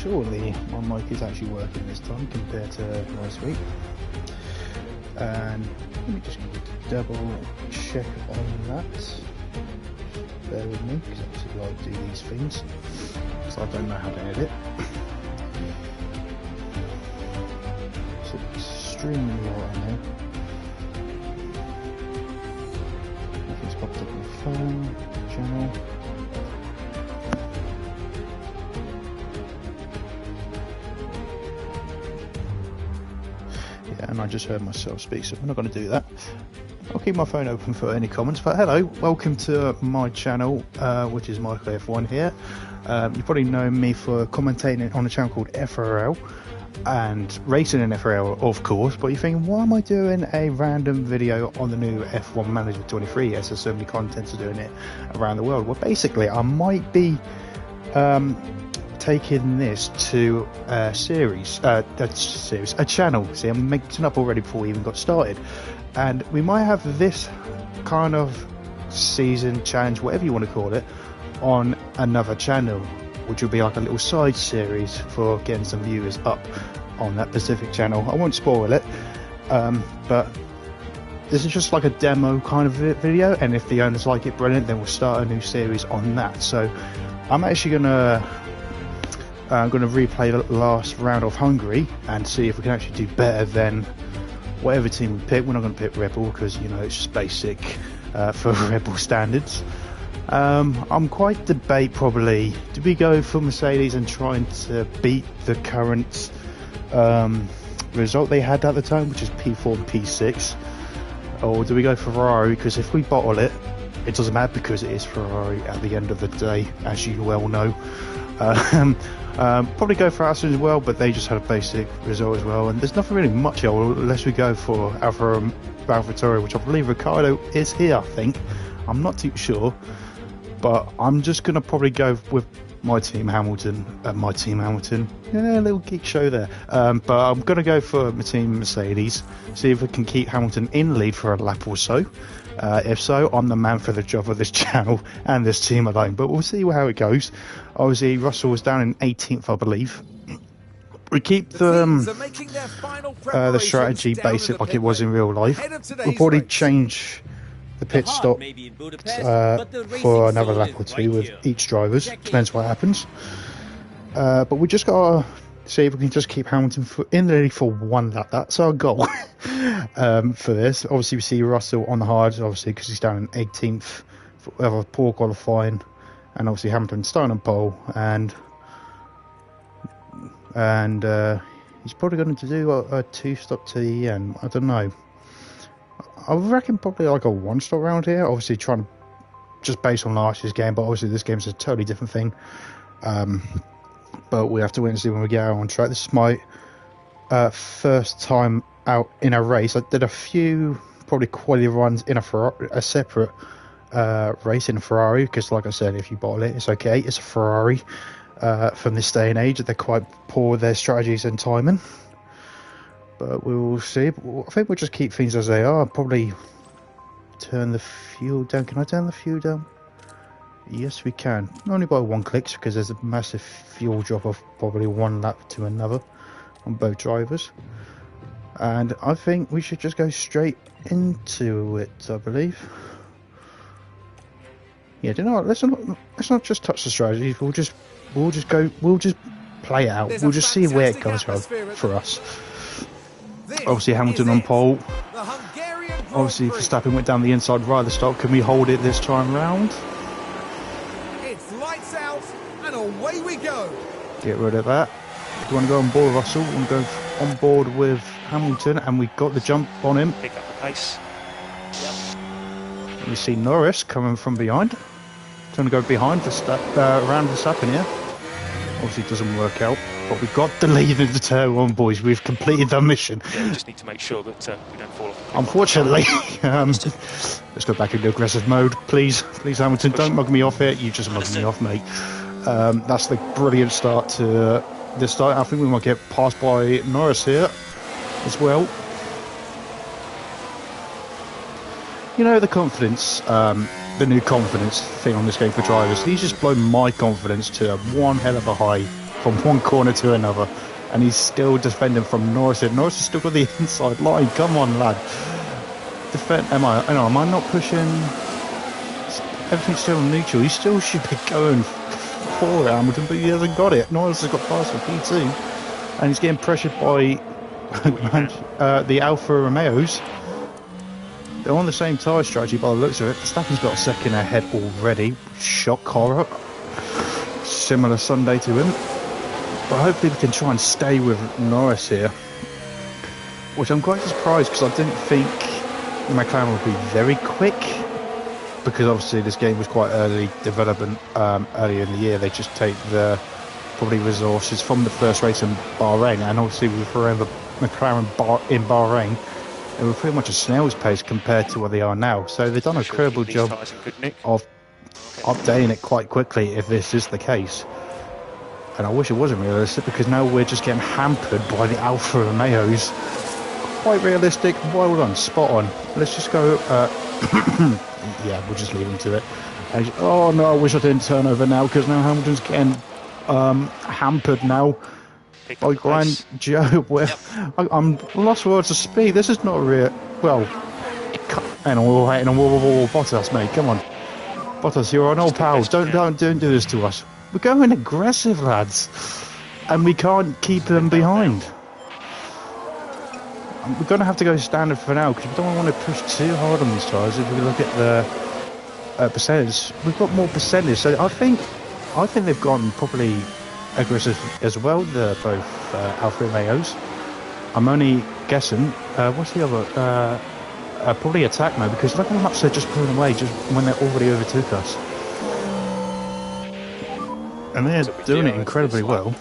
surely my mic is actually working this time compared to last week. And let me just double check on that. Bear with me, because obviously I do these things, because I don't know how to edit. It's extremely hot in here. Nothing's popped up on the phone, channel. Yeah, and I just heard myself speak, so we're not going to do that. I'll keep my phone open for any comments, but hello, welcome to my channel, which is Michael F1 here. You probably know me for commentating on a channel called FRL and racing in FRL, of course, but you're thinking, why am I doing a random video on the new F1 Manager 23 as there's so many contents doing it around the world? Well, basically, I might be taking this to a channel. See, I'm making up already before we even got started. And we might have this kind of season challenge, whatever you want to call it, on another channel, which will be like a little side series for getting some viewers up on that specific channel. I won't spoil it, but this is just like a demo kind of video, and if the owners like it, brilliant, then we'll start a new series on that. So I'm actually gonna replay the last round of Hungary and see if we can actually do better than whatever team we pick. We're not going to pick Red Bull because, you know, it's just basic for Red Bull standards. I'm quite debate probably, do we go for Mercedes and trying to beat the current result they had at the time, which is P4 and P6, or do we go for Ferrari? Because if we bottle it, it doesn't matter because it is Ferrari at the end of the day, as you well know. Probably go for Aston as well, but they just had a basic result as well, and there's nothing really much here unless we go for AlphaTauri, which I believe Ricardo is here. I think, I'm not too sure, but I'm just gonna probably go with my team Hamilton. Yeah, a little geek show there. But I'm gonna go for my team Mercedes, see if we can keep Hamilton in lead for a lap or so. If so, I'm the man for the job of this channel and this team alone, but we'll see how it goes. Obviously, Russell was down in 18th, I believe. We keep the strategy basic like it was in real life. We'll probably change the pit stop for another lap or two with each drivers. Depends what happens. But we just got to see if we can just keep Hamilton in the lead for one lap. That's our goal for this. Obviously, we see Russell on the hards, obviously, because he's down in 18th. We have a poor qualifying, and obviously Hamilton starting on pole, and he's probably going to do a two-stop to the end. I don't know. I reckon probably like a one-stop round here. Obviously, trying to just based on last year's game, but obviously this game's a totally different thing. But we have to wait and see when we get out on track. This is my first time out in a race. I did a few probably quality runs in a separate race in a Ferrari, because like I said, if you bottle it, it's okay. It's a Ferrari. From this day and age, they're quite poor with their strategies and timing. But we will see. I think we'll just keep things as they are. Probably turn the fuel down. Can I turn the fuel down? Yes, we can. Only by one click, because there's a massive fuel drop of probably one lap to another on both drivers. And I think we should just go straight into it, I believe. Yeah, do you know what? Let's not just touch the strategies. We'll just play it out. We'll just see where it goes for us. Obviously, Hamilton on pole. Obviously, Verstappen went down the inside right at the stop. Can we hold it this time round? It's lights out and away we go. Get rid of that. Do you want to go on board with Russell? We want to go on board with Hamilton, and we got the jump on him. Pick up the pace. Yep. We see Norris coming from behind. Trying to go behind around Verstappen here. Obviously, it doesn't work out. But we've got the lead in the turn one, boys. We've completed the mission. Yeah, we just need to make sure that we don't fall off. Unfortunately, let's go back into aggressive mode, please. Please, Hamilton, don't mug me off here. You just mugged me off, mate. That's the brilliant start to this start. I think we might get passed by Norris here as well. You know, the confidence, the new confidence thing on this game for drivers, these just blow my confidence to one hell of a high from one corner to another, and he's still defending from Norris. Norris has still got the inside line. Come on, lad. Defend. Am I not pushing? Everything's still neutral. He still should be going for Hamilton, but he hasn't got it. Norris has got past for P2, and he's getting pressured by the Alfa Romeos. They're on the same tyre strategy by the looks of it. Verstappen's got a second ahead already. Shock horror. Similar Sunday to him. But hopefully we can try and stay with Norris here. Which I'm quite surprised, because I didn't think McLaren would be very quick. Because obviously this game was quite early development earlier in the year. They just take the probably resources from the first race in Bahrain. And obviously with McLaren in Bahrain, they were pretty much a snail's pace compared to where they are now. So they've done a incredible job of updating it quite quickly if this is the case. And I wish it wasn't realistic, because now we're just getting hampered by the Alfa Romeos. Quite realistic. Well done. Spot on. Let's just go... yeah, we'll just leave him to it. Oh no, I wish I didn't turn over now, because now Hamilton's getting hampered now. By Grand Joe, I'm lost words of speed. This is not real. Well, hang on, Bottas, mate, come on, Bottas, you're an old pal. Don't do this to us. We're going aggressive, lads, and we can't keep them behind. We're going to have to go standard for now, because we don't want to push too hard on these tyres. If we look at the percentage, we've got more percentage. So I think they've gone probably aggressive as well, both Alfa Romeos. I'm only guessing. What's the other? Probably attack mode, because look how much they're just pulling away just when they already overtook us. And they're doing it incredibly well.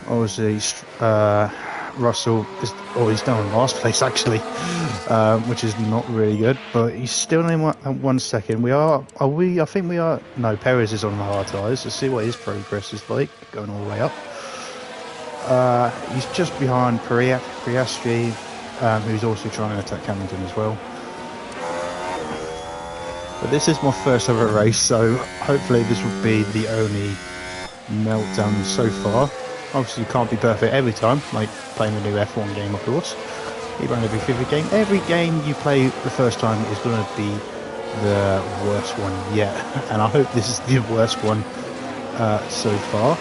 Obviously, Russell he's down in last place actually, which is not really good, but he's still in 1 second. I think we are. No, Perez is on the hard tyres. Let's see what his progress is like, going all the way up. He's just behind Piastri, who's also trying to attack Hamilton as well. But this is my first ever race, so hopefully this will be the only meltdown so far. Obviously you can't be perfect every time, like playing the new F1 game of course. Even every fifth game. Every game you play the first time is going to be the worst one yet. And I hope this is the worst one so far.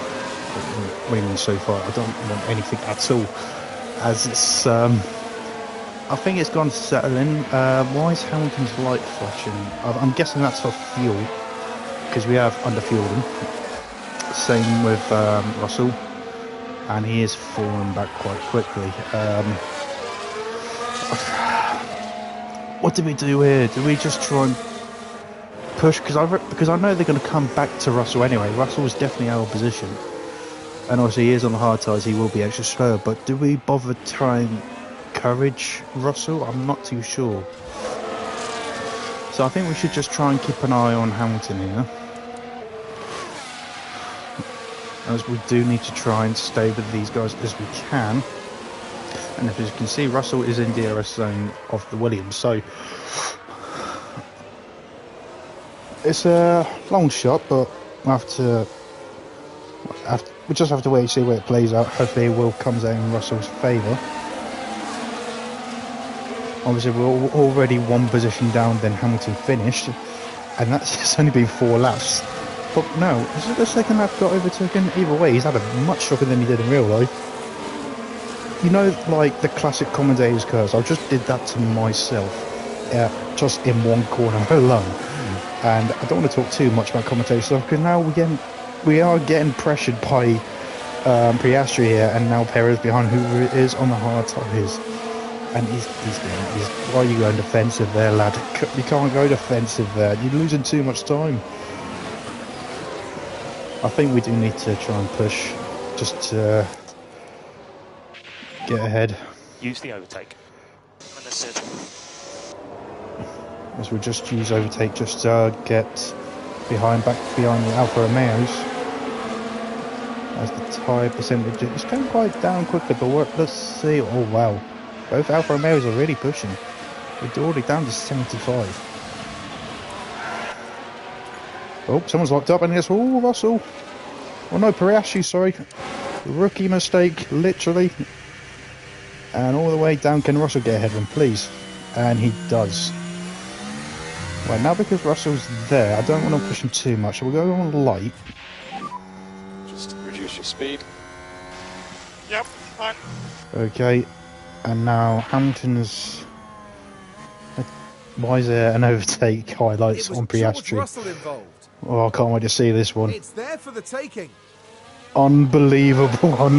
Meaning so far, I don't want anything at all. As it's, I think it's gone to settle in. Why is Hamilton's light flashing? I'm guessing that's for fuel, because we have underfueled him. Same with Russell. And he is falling back quite quickly. What do we do here? Do we just try and push? Because I know they're going to come back to Russell anyway. Russell is definitely out of position. And obviously he is on the hard tyres, he will be extra slow. But do we bother trying encourage Russell? I'm not too sure. So I think we should just try and keep an eye on Hamilton here. As we do need to try and stay with these guys as we can. And as you can see, Russell is in DRS zone of the Williams, so it's a long shot, but we just have to wait and see where it plays out. Hopefully it will comes out in Russell's favour. Obviously we're already one position down than Hamilton finished, and it's only been 4 laps. But no, is it the second lap got overtaken? Either way, he's had a much stronger than he did in real life. You know, like the classic commentator's curse, I just did that to myself, just in one corner alone. And I don't want to talk too much about commentator stuff, because now we are getting pressured by Piastri here, and now Perez behind, who is on the hard tyres. And he's why are you going defensive there, lad? You can't go defensive there, you're losing too much time. I think we do need to try and push, just to get ahead. Use the overtake. Understood. As we just use overtake just to get back behind the Alfa Romeos. As the tyre percentage, it's going quite down quickly, but let's see. Oh wow, both Alfa Romeos are really pushing. We're already down to 75. Oh, someone's locked up, and it's Russell. Oh no, Pariashi, sorry. Rookie mistake, literally. And all the way down, can Russell get ahead of him, please? And he does. Right, now because Russell's there, I don't want to push him too much, so we'll go on light. Just reduce your speed. Yep, fine. Okay, and now Hamilton's... Why is there an overtake highlights on George Piastri? Russell involved. Oh, I can't wait to see this one. It's there for the taking. Unbelievable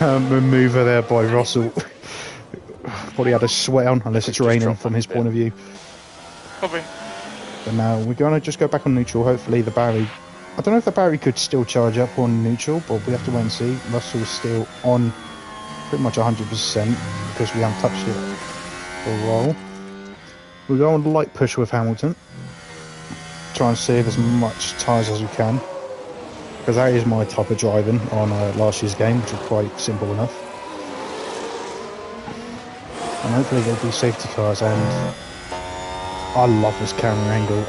maneuver there by Russell. Probably had a sweat on, unless it's raining from his point of view. Probably. But now we're going to just go back on neutral. Hopefully the Barry... I don't know if the Barry could still charge up on neutral, but we have to wait and see. Russell's still on pretty much 100% because we haven't touched it for a while. We'll go on light push with Hamilton. Try and save as much tyres as we can. Because that is my type of driving on last year's game, which is quite simple enough. And hopefully there'll be safety cars, and I love this camera angle.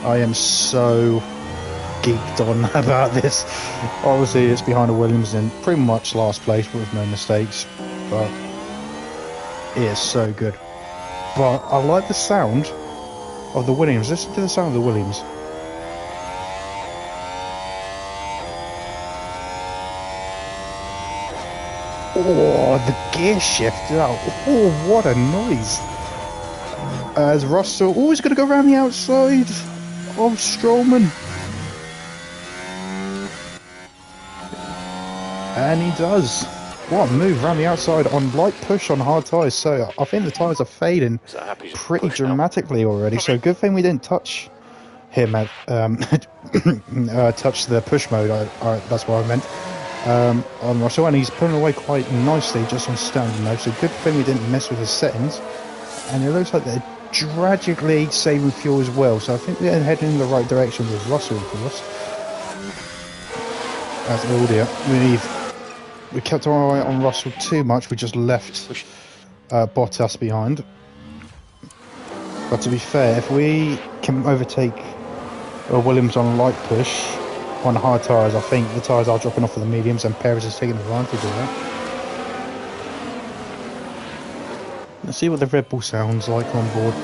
I am so geeked on about this. Obviously it's behind the Williams in pretty much last place with no mistakes, but it is so good. But I like the sound of the Williams. Listen to the sound of the Williams. Oh, the gear shift. Oh, what a noise. As Russell, oh, he's going to go around the outside of Strollman. And he does. What a move around the outside on light push on hard tyres. So I think the tyres are fading pretty dramatically already. So good thing we didn't touch him at touch the push mode. That's what I meant. On Russell, and he's pulling away quite nicely just on standard mode. So good thing we didn't mess with his settings. And it looks like they're tragically saving fuel as well. So I think we're heading in the right direction with Russell, of course. As oh dear, we kept our eye on Russell too much. We just left Bottas behind. But to be fair, if we can overtake Williams on light push on hard tyres, I think the tyres are dropping off for the mediums, and Perez is taking advantage of that. Let's see what the Red Bull sounds like on board.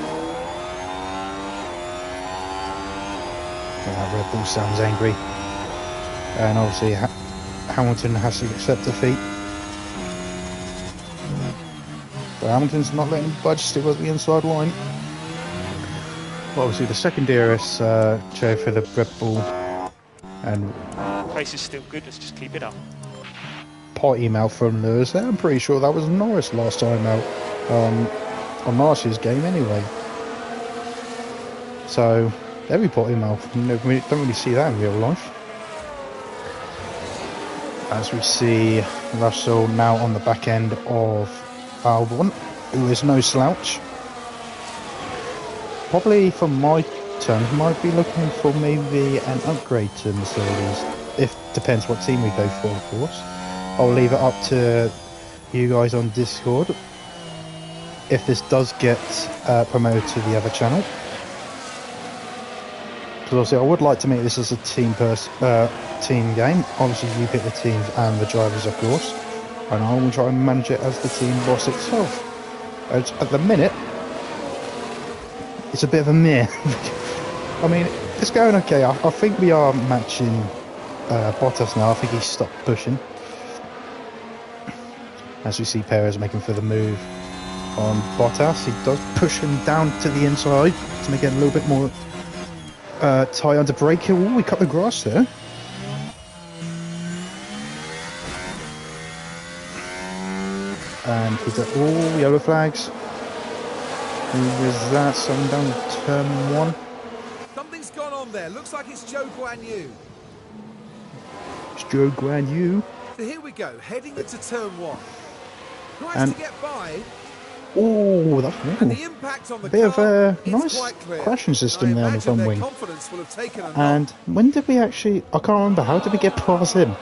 That Red Bull sounds angry. And obviously Hamilton has to accept defeat. But Hamilton's not letting him budge, still at the inside line. Well, obviously the second DRS chair for the Red Bull. And Pace is still good, let's just keep it up. pot email from Lewis there. I'm pretty sure that was Norris last time out on last year's game anyway. So every pot email, we don't really see that in real life. As we see Russell now on the back end of Albon, who is no slouch. Probably from my terms, might be looking for maybe an upgrade to Mercedes. Depends what team we go for, of course. I'll leave it up to you guys on Discord if this does get promoted to the other channel. Because obviously I would like to make this as a team game. Obviously you pick the teams and the drivers, of course, and I will try and manage it as the team boss itself. At the minute, it's a bit of a meh. I mean, it's going okay. I think we are matching Bottas now. I think he's stopped pushing. As we see Perez making for the move on Bottas, he does push him down to the inside to make it a little bit more tight under brake. Oh, we cut the grass there. And with all yellow flags. Who is that? Someone down turn 1. Something's gone on there. Looks like it's Zhou Guanyu. It's Zhou Guanyu. So here we go, heading into turn 1. Tries And to get by. oh, that's And the impact on the bit of car, a it's nice quite clear. crashing system I there on the imagine front their wing. confidence will have taken a knock. And when did we actually? I can't remember. How did we get past him?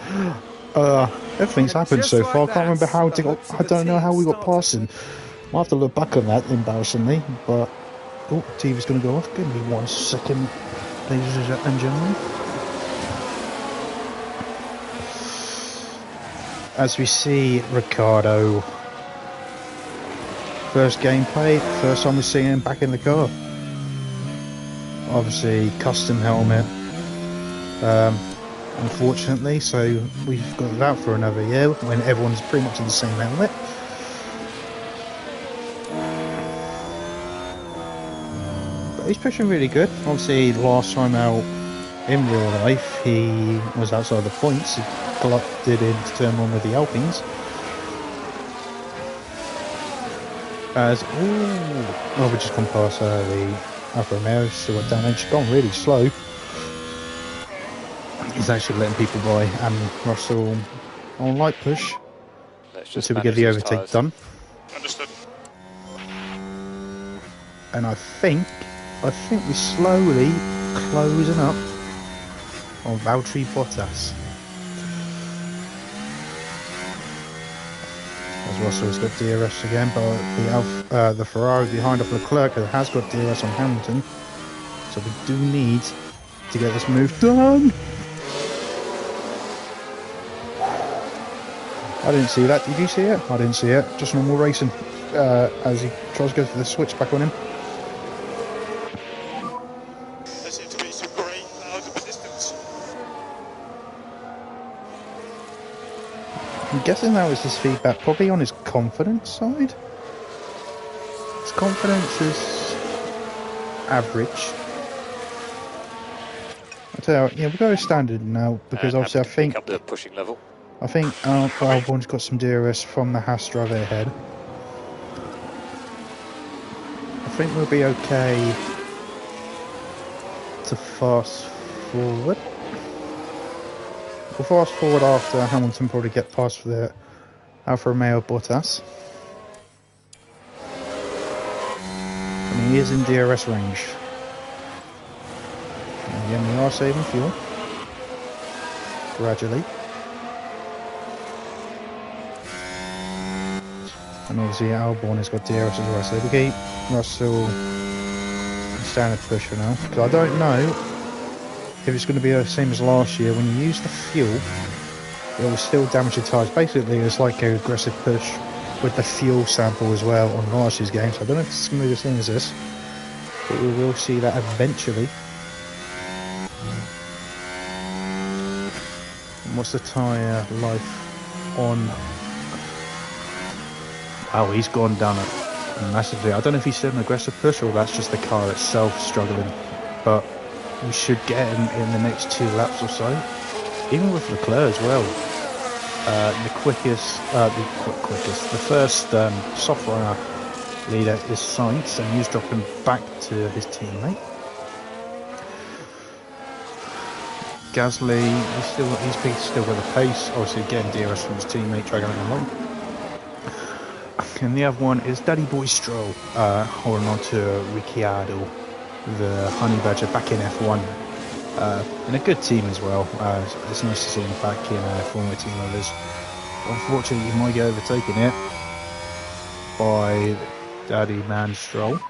Everything's happened Just so like far. I can't remember that, how the to. hopes of I the don't know how team we got stopped. past him. I'll have to look back on that embarrassingly. But oh, TV's going to go off. Give me 1 second, ladies and gentlemen. as we see Ricardo. First gameplay, first time we've seen him back in the car. Obviously, custom helmet. Unfortunately, so we've got that for another year when everyone's pretty much in the same helmet. But he's pushing really good. Obviously, last time out in real life, he was outside the points. He collided into turn one with the Alpines. As oh, we just gone past the Alfa Romeo, still got damage, gone really slow. He's actually letting people by, and Russell on light push until we get the overtake done. Understood. And I think we're slowly closing up on Valtteri Bottas. As Russell's got DRS again, but the Ferrari behind of Leclerc has got DRS on Hamilton, so we do need to get this move done. I didn't see that. Did you see it? I didn't see it. Just normal racing as he tries to go for the switch back on him. There seems to be some grey clouds in the distance. I'm guessing that was his feedback, probably on his confidence side. His confidence is average. I tell you, yeah, we'll go standard now because obviously I think up the pushing level. I think Albon's got some DRS from the Haas driver ahead. I think we'll be okay to fast forward. We'll fast forward after Hamilton probably get past the Alfa Romeo Bottas. And he is in DRS range. And again, we are saving fuel. Gradually. And obviously Albon has got DRS as well, so we keep Russell standard push for now. Because I don't know if it's going to be the same as last year. When you use the fuel, it will still damage the tyres. Basically, it's like an aggressive push with the fuel sample as well on last year's game. So I don't know if it's going to be the same as this, but we will see that eventually. And what's the tyre life on? Oh, he's gone down it massively. I don't know if he's still an aggressive push or that's just the car itself struggling. But we should get him in the next 2 laps or so. Even with Leclerc as well. The first software leader is Sainz, and he's dropping back to his teammate. Gasly, he's still got the pace, obviously getting DRS from his teammate, dragging him along. And the other one is Daddy Boy Stroll, holding on to Ricciardo, the Honey Badger, back in F1. And a good team as well. It's nice to see him back in Formula Team Others. Unfortunately, he might get overtaken here by Daddy Man Stroll. Need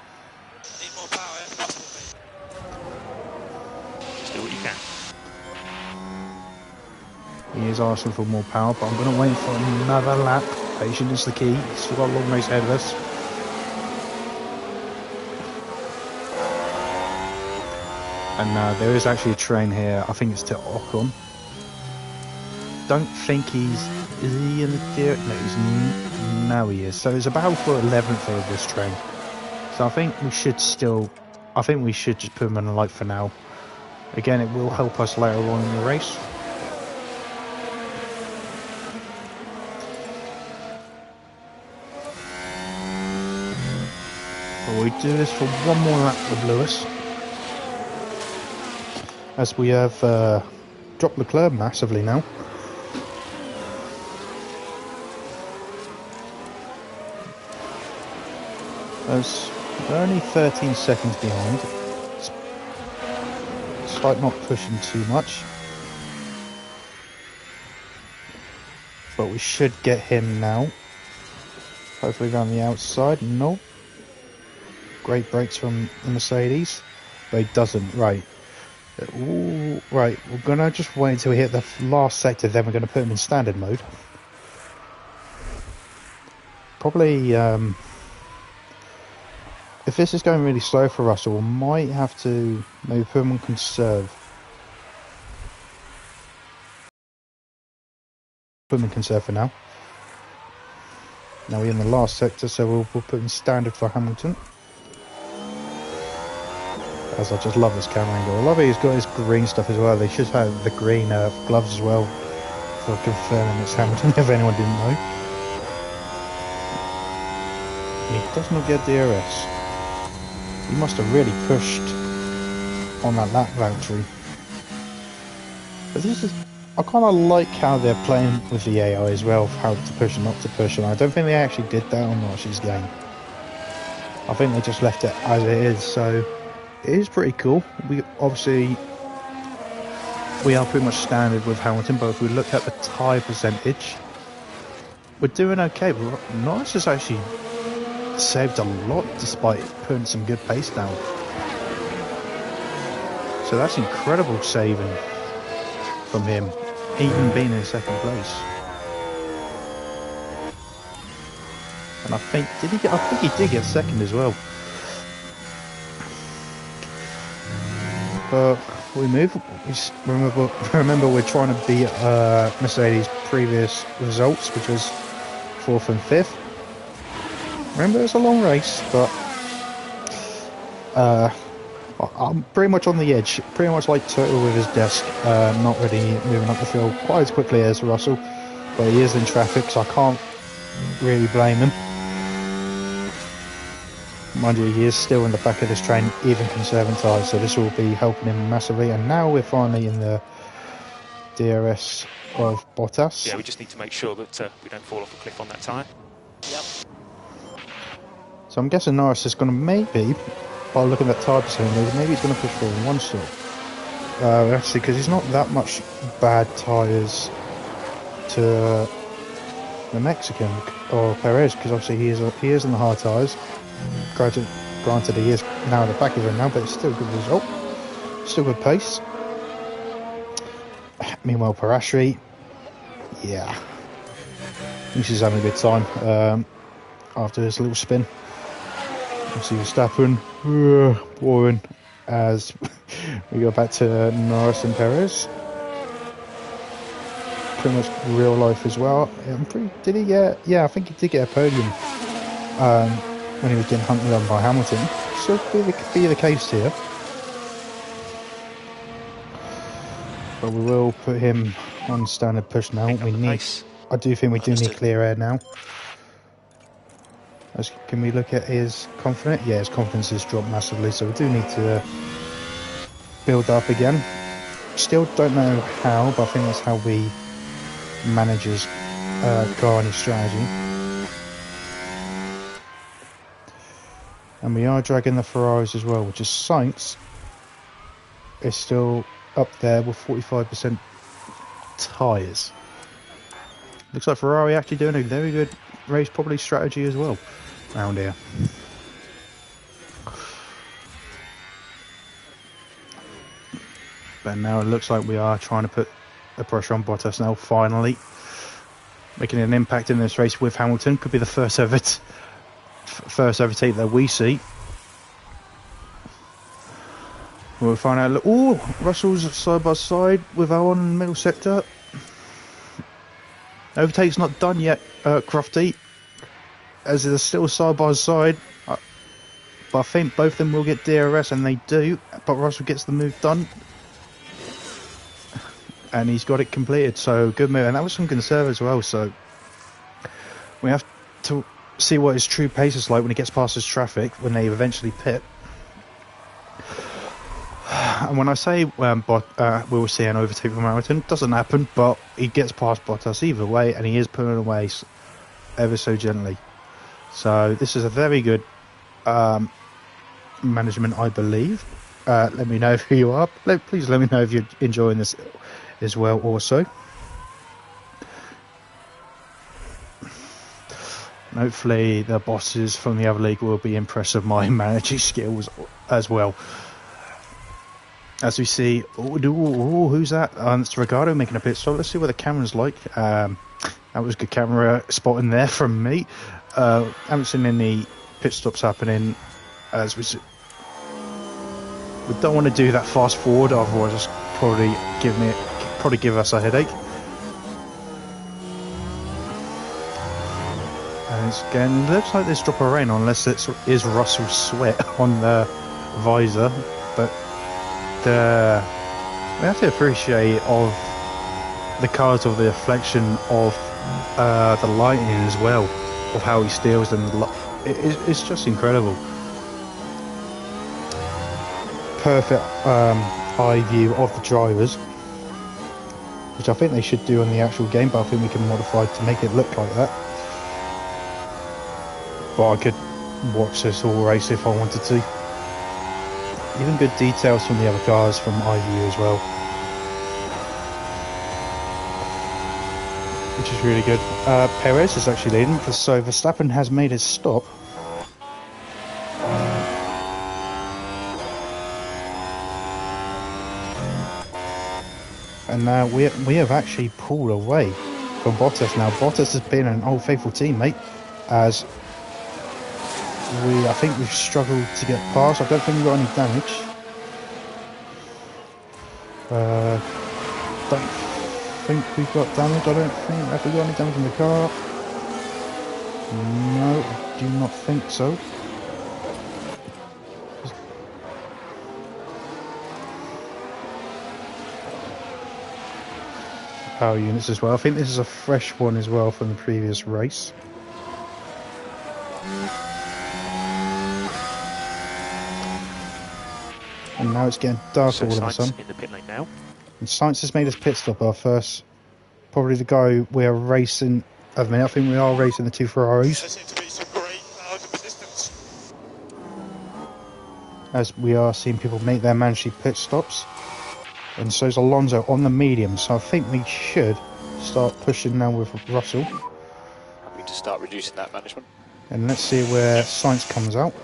more power. Just do what you can. He is asking for more power, but I'm going to wait for another lap. Patience is the key. Still got a long race ahead of us. And there is actually a train here. I think it's to Ocon. Don't think is he in the deer? No, now he is. So it's about for 11th of this train. So I think we should just put him on a light for now. Again, it will help us later on in the race. We do this for one more lap with Lewis, as we have dropped Leclerc massively now. As we're only 13 seconds behind, it's like not pushing too much, but we should get him now. Hopefully around the outside. Nope. Great brakes from the Mercedes, but it doesn't. Right. Ooh, right. We're gonna just wait until we hit the last sector, then we're gonna put him in standard mode. probably, if this is going really slow for Russell, we might have to maybe put him on conserve. Put him in conserve for now. Now we're in the last sector, so we'll put in standard for Hamilton. As I just love this camera angle. I love it, he's got his green stuff as well. They should have the green gloves as well for confirming it's Hamilton, if anyone didn't know. He does not get DRS. He must have really pushed on that lap voucher. But this is, I kind of like how they're playing with the AI as well, how to push and not to push, and I don't think they actually did that on Marsh's game. I think they just left it as it is, so it is pretty cool. We obviously, we are pretty much standard with Hamilton, but if we look at the tyre percentage, we're doing okay. But Norris has actually saved a lot despite putting some good pace down. So that's incredible saving from him, even being in second place. And I think he did get second as well. But we move. Remember, we're trying to beat Mercedes' previous results, which was 4th and 5th. Remember, it's a long race, but I'm pretty much on the edge, pretty much like Turtle with his desk, not really moving up the field quite as quickly as Russell, but he is in traffic, so I can't really blame him. Mind you, he is still in the back of this train, even conserving tyres, so this will be helping him massively. And now we're finally in the DRS of Bottas. Yeah, we just need to make sure that we don't fall off a cliff on that tyre. Yep. So I'm guessing Norris is going to maybe, by looking at tyre percentage, maybe he's going to push for a 1-stop. Actually, because he's not that much bad tyres to the Mexican or Perez, because obviously he is in the hard tyres. Granted, he is now in the back of him now, but it's still a good result. Still good pace. Meanwhile, Piastri, yeah, he's having a good time after this little spin. Obviously, Verstappen, boring, as we go back to Norris and Perez. Pretty much real life as well. Did he get? Yeah, I think he did get a podium when he was getting hunted down by Hamilton. Still be the case here. But we will put him on standard push now. I do think we do need clear air now. Can we look at his confidence? Yeah, his confidence has dropped massively, so we do need to build up again. Still don't know how, but I think that's how we manage his car and his strategy. And we are dragging the Ferraris as well, which is Sainz is still up there with 45% tyres. Looks like Ferrari actually doing a very good race probably strategy as well around here. But now it looks like we are trying to put the pressure on Bottas now, finally. Making an impact in this race with Hamilton. Could be the first ever tape that we see. We'll find out. Oh, Russell's side by side with Owen in the middle sector. Overtake's not done yet, Crofty, as they're still side by side. But I think both of them will get DRS, and they do. But Russell gets the move done, and he's got it completed. So good move, and that was some conserve as well. So we have to see what his true pace is like when he gets past his traffic when they eventually pit. And when I say we'll see an overtake from Hamilton, it doesn't happen, but he gets past Bottas either way, and he is pulling away ever so gently. So this is a very good management, I believe. Let me know who you are. Please let me know if you're enjoying this as well also. And hopefully the bosses from the other league will be impressed with my managing skills as well. As we see, who's that? It's Ricardo making a pit stop. Let's see what the camera's like. That was good camera spotting there from me. Haven't seen any pit stops happening as we don't want to do that fast forward, otherwise it's probably give us a headache. And it's again looks like there's a drop of rain, unless it is Russell's sweat on the visor, but we have to appreciate of the cars, of the reflection of the lighting as well, of how he steals them. It's just incredible. Perfect eye view of the drivers, which I think they should do on the actual game, but I think we can modify to make it look like that. But I could watch this whole race if I wanted to. Even good details from the other cars from eye view as well, which is really good. Perez is actually leading, so Verstappen has made his stop. And now we have actually pulled away from Bottas. Now Bottas has been an old faithful teammate, as I think we've struggled to get past. I don't think we've got any damage. Don't think we've got damage. I don't think. Have we got any damage in the car? No, I do not think so. Power units as well. I think this is a fresh one as well from the previous race. And now it's getting dark all of a sudden. In the pit lane now. And Sainz has made his pit stop, our first. Probably the guy we're racing at the minute. I think we are racing the two Ferraris. There seems to be some great cloud of resistance. As we are seeing people make their mandatory pit stops. And so is Alonso on the medium. So I think we should start pushing now with Russell. Happy to start reducing that management. And let's see where Sainz comes out,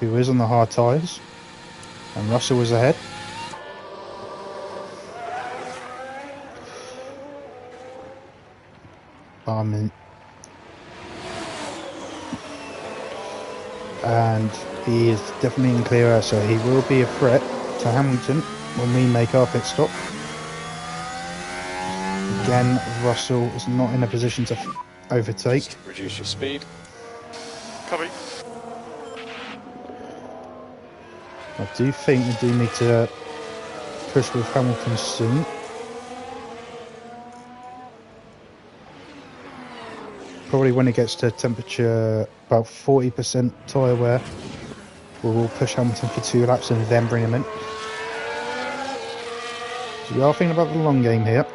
who is on the hard tyres. And Russell is ahead. And he is definitely in clear, so he will be a threat to Hamilton when we make our pit stop. Again, Russell is not in a position to overtake. Just reduce your speed. Copy. I do think we do need to push with Hamilton soon. Probably when it gets to temperature about 40% tyre wear, we will push Hamilton for 2 laps and then bring him in. So we are thinking about the long game here.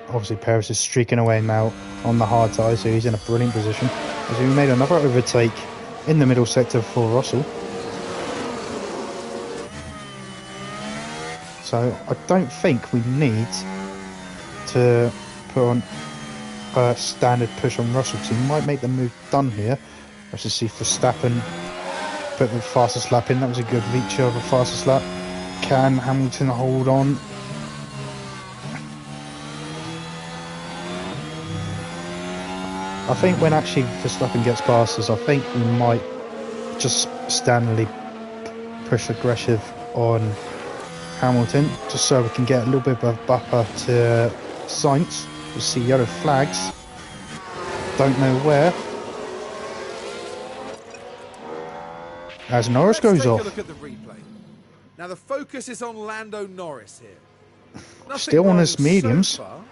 Obviously Perez is streaking away now on the hard tyre, so he's in a brilliant position. As we made another overtake in the middle sector for Russell. So I don't think we need to put on a standard push on Russell, because he might make the move done here. Let's just see Verstappen put the fastest lap in. That was a good feature of the fastest lap. Can Hamilton hold on? I think when actually Verstappen gets past us, I think we might just standardly push aggressive on Hamilton, just so we can get a little bit of a buffer to Sainz. We'll see yellow flags. Don't know where. As Norris goes off. Let's take a look at the replay. Now the focus is on Lando Norris here. Nothing Still on his wrong mediums. so far.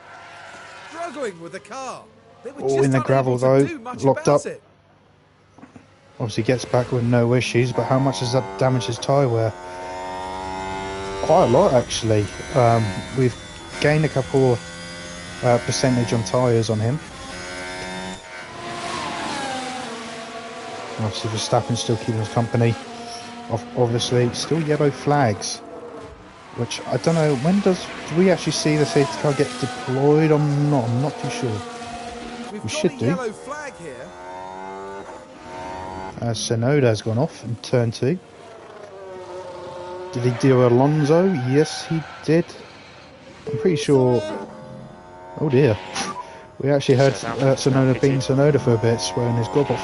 Struggling with the car. They were Oh, just in the gravel unable to though, do much locked about up. it. Obviously gets back with no issues, but how much does that damage his tyre wear? Quite a lot actually. We've gained a couple of percentage on tyres on him. Obviously Verstappen still keeping us company. Obviously still yellow flags, which I don't know, when do we actually see the safety car get deployed? I'm not too sure. We should do. Yellow flag here. Tsunoda's gone off in turn 2. Did he deal with Alonso? Yes, he did. I'm pretty sure. Oh dear. We actually heard So Albon's Tsunoda now being pitted. Tsunoda for a bit, swearing his gob off.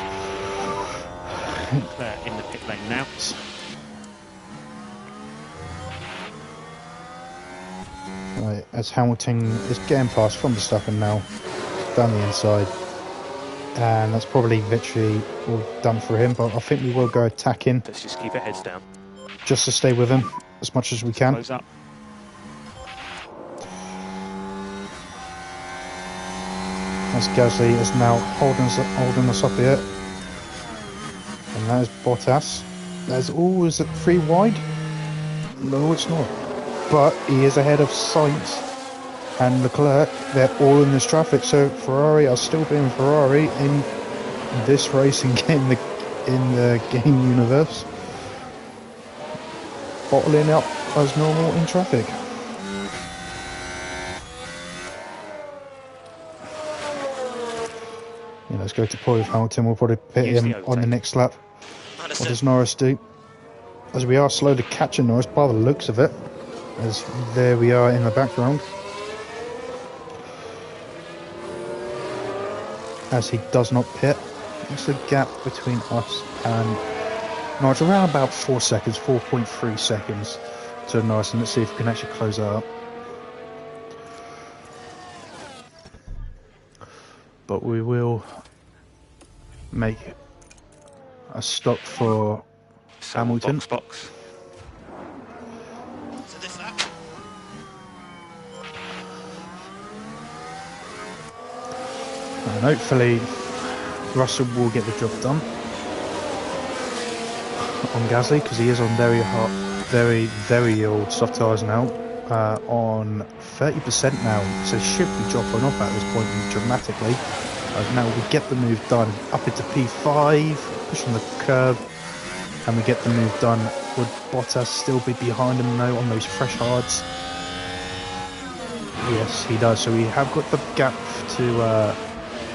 Leclerc in the pit lane now. Right, as Hamilton is getting past from Verstappen now, down the inside. And that's probably victory all done for him, but I think we will go attacking Let's just keep our heads down. just to stay with him as much as we can. Close up. As Gasly is now holding us up here. And that is Bottas. That's always at 3 wide. No, it's not. But he is ahead of Sainz and Leclerc. They're all in this traffic, so Ferrari are still being Ferrari in this racing game, in the game universe. Bottling up as normal in traffic. Yeah, let's go to Paul Hamilton. We'll probably pit Use him the on the overtake. next lap. What does Norris do? As we are slowly catching Norris by the looks of it. As there we are in the background. As he does not pit. What's the gap between us and Norris? Around about 4 seconds, 4.3 seconds to Norris. And let's see if we can actually close that up. But we will make a stop for So Hamilton. box. And hopefully Russell will get the job done on Gasly, because he is on very old soft tyres now, on 30% now, so should be dropping off at this point dramatically. Now we get the move done up into P5, push on the curb, and we get the move done. Would Bottas still be behind him though on those fresh hards? Yes, he does. So we have got the gap to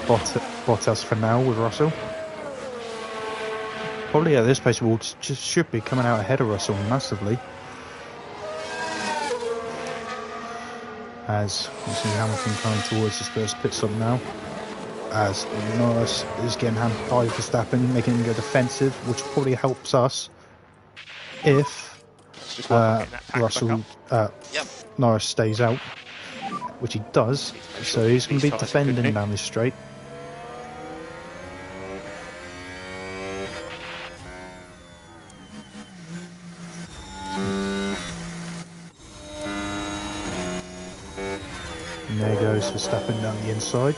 Bottas for now with Russell. Probably at this pace we'll just should be coming out ahead of Russell massively. As we see Hamilton coming towards his first pit stop now. As Norris is getting hampered by Verstappen, making him go defensive, which probably helps us if Just work on getting that pack Russell back up. Norris stays out, which he does. So he's going to be These tyres are good, defending Nick. down this straight. And there goes Verstappen down the inside.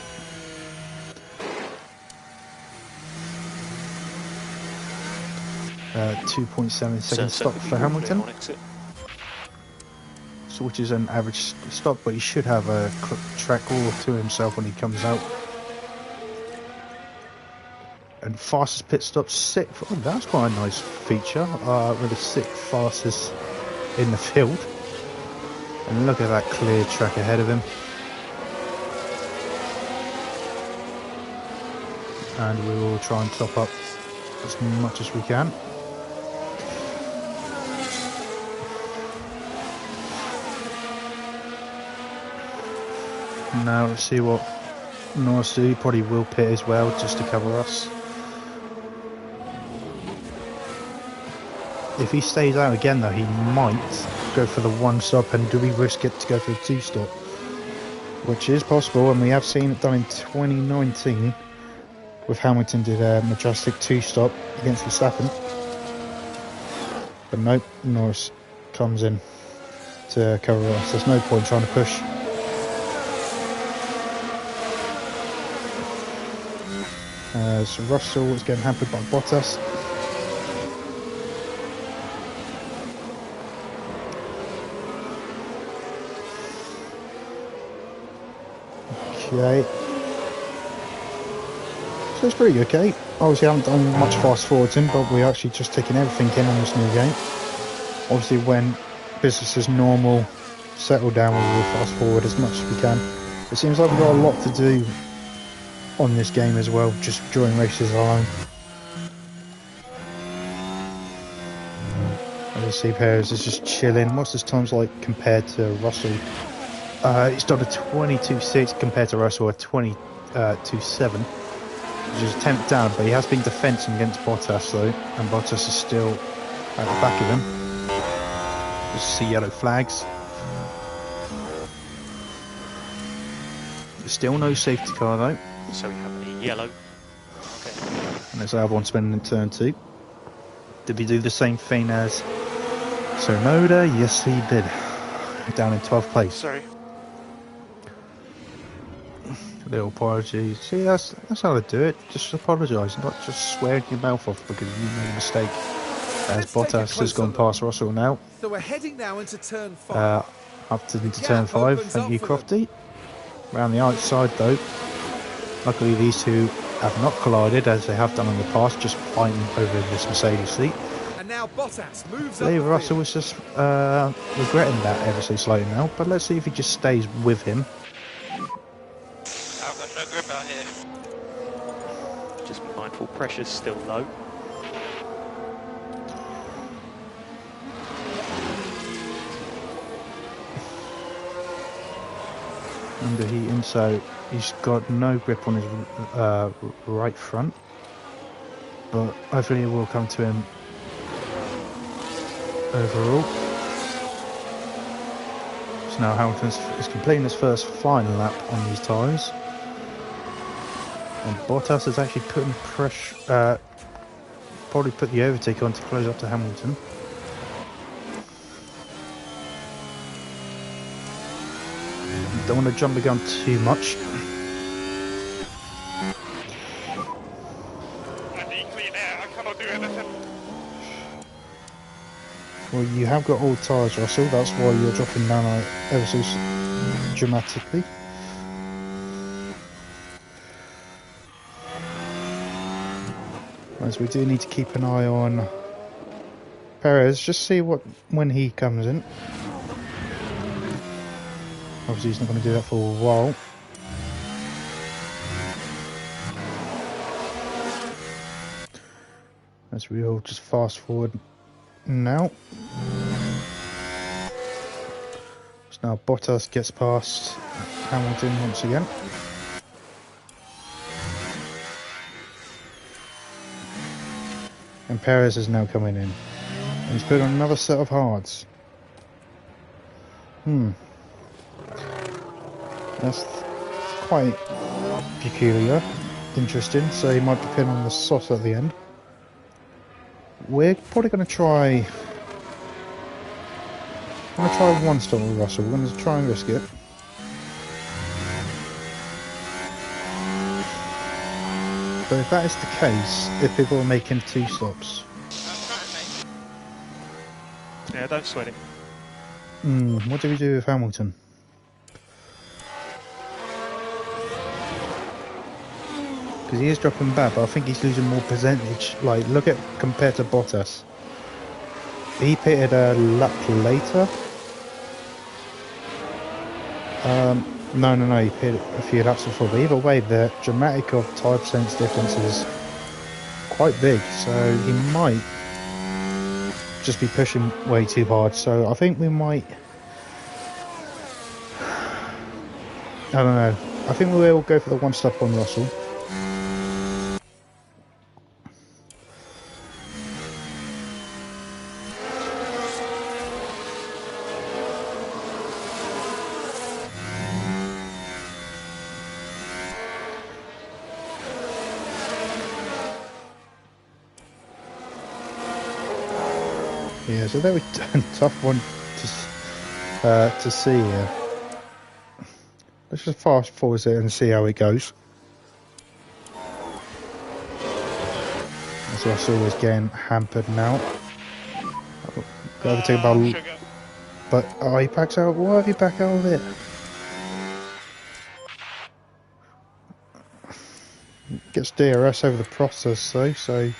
Uh, 2.7 So seconds stop will be for all Hamilton, clear on exit. so which is an average stop, but he should have a track all to himself when he comes out. And fastest pit stop, sixth. Oh, that's quite a nice feature. With the sixth fastest in the field. And look at that clear track ahead of him. And we will try and top up as much as we can. Now let's see what Norris do. He probably will pit as well just to cover us. If he stays out again though, he might go for the 1 stop, and do we risk it to go for the 2 stop? Which is possible, and we have seen it done in 2019 with Hamilton did a majestic 2 stop against Verstappen. But nope, Norris comes in to cover us. There's no point trying to push. As Russell is getting hampered by Bottas. Okay. So it's pretty okay. Obviously I haven't done much fast forwarding, but we're actually just taking everything in on this new game. Obviously when business is normal, settle down, we will fast forward as much as we can. It seems like we've got a lot to do on this game as well, just during races alone. And you see Perez is just chilling. What's his times like compared to Russell? He's done a 22.6 compared to Russell, a 20 2.7, which is a 10th down, but he has been defensing against Bottas though, and Bottas is still at the back of him. Just see yellow flags. Still no safety car though. So we have a yellow. Okay. And there's Albon spinning in turn 2. Did we do the same thing as Tsunoda? Yes, he did. Down in 12th place. Sorry. Little apology. See, that's how to do it. Just apologise, not just swearing your mouth off because you made a mistake. As Bottas has gone past Russell now. So we're heading now into turn 5. Up to turn 5. Thank you, Crofty. Around the outside though. Luckily these two have not collided as they have done in the past, just fighting over this Mercedes seat. And now Bottas moves I believe Russell was just regretting that ever so slightly now, but let's see if he just stays with him. I've got no grip out here. Just be mindful, pressure's still low. Underheating, so he's got no grip on his right front, but hopefully it will come to him overall. So now Hamilton is completing his first final lap on these tyres, and Bottas is actually putting pressure, probably put the overtake on to close up to Hamilton. Don't want to jump the gun too much. I need clean air. I cannot do anything. Well, you have got old tyres, Russell. That's why you're dropping down ever so dramatically. As we do need to keep an eye on Perez, just see when he comes in. Obviously he's not going to do that for a while. As we all just fast forward now. So now Bottas gets past Hamilton once again. And Perez is now coming in. And he's put on another set of hards. That's quite peculiar, interesting, so he might be putting on the sauce at the end. We're probably going to try... one stop with Russell, we're going to try and risk it. But if that is the case, if people are making 2 stops... Yeah, don't sweat it. What do we do with Hamilton? Because he is dropping back, but I think he's losing more percentage. Like, look at compared to Bottas. He pitted a lap later. No, he pitted a few laps before. But either way, the dramatic of tyre percentage difference is quite big. So he might just be pushing way too hard. So I think we might... I don't know. I think we will go for the 1 stop on Russell. Yeah, so that was a tough one to see here. Let's just fast forward it and see how it goes. So Russell is getting hampered now. Got overtaken by... But, he backs out. Why have you back out of it? Gets DRS over the process though, so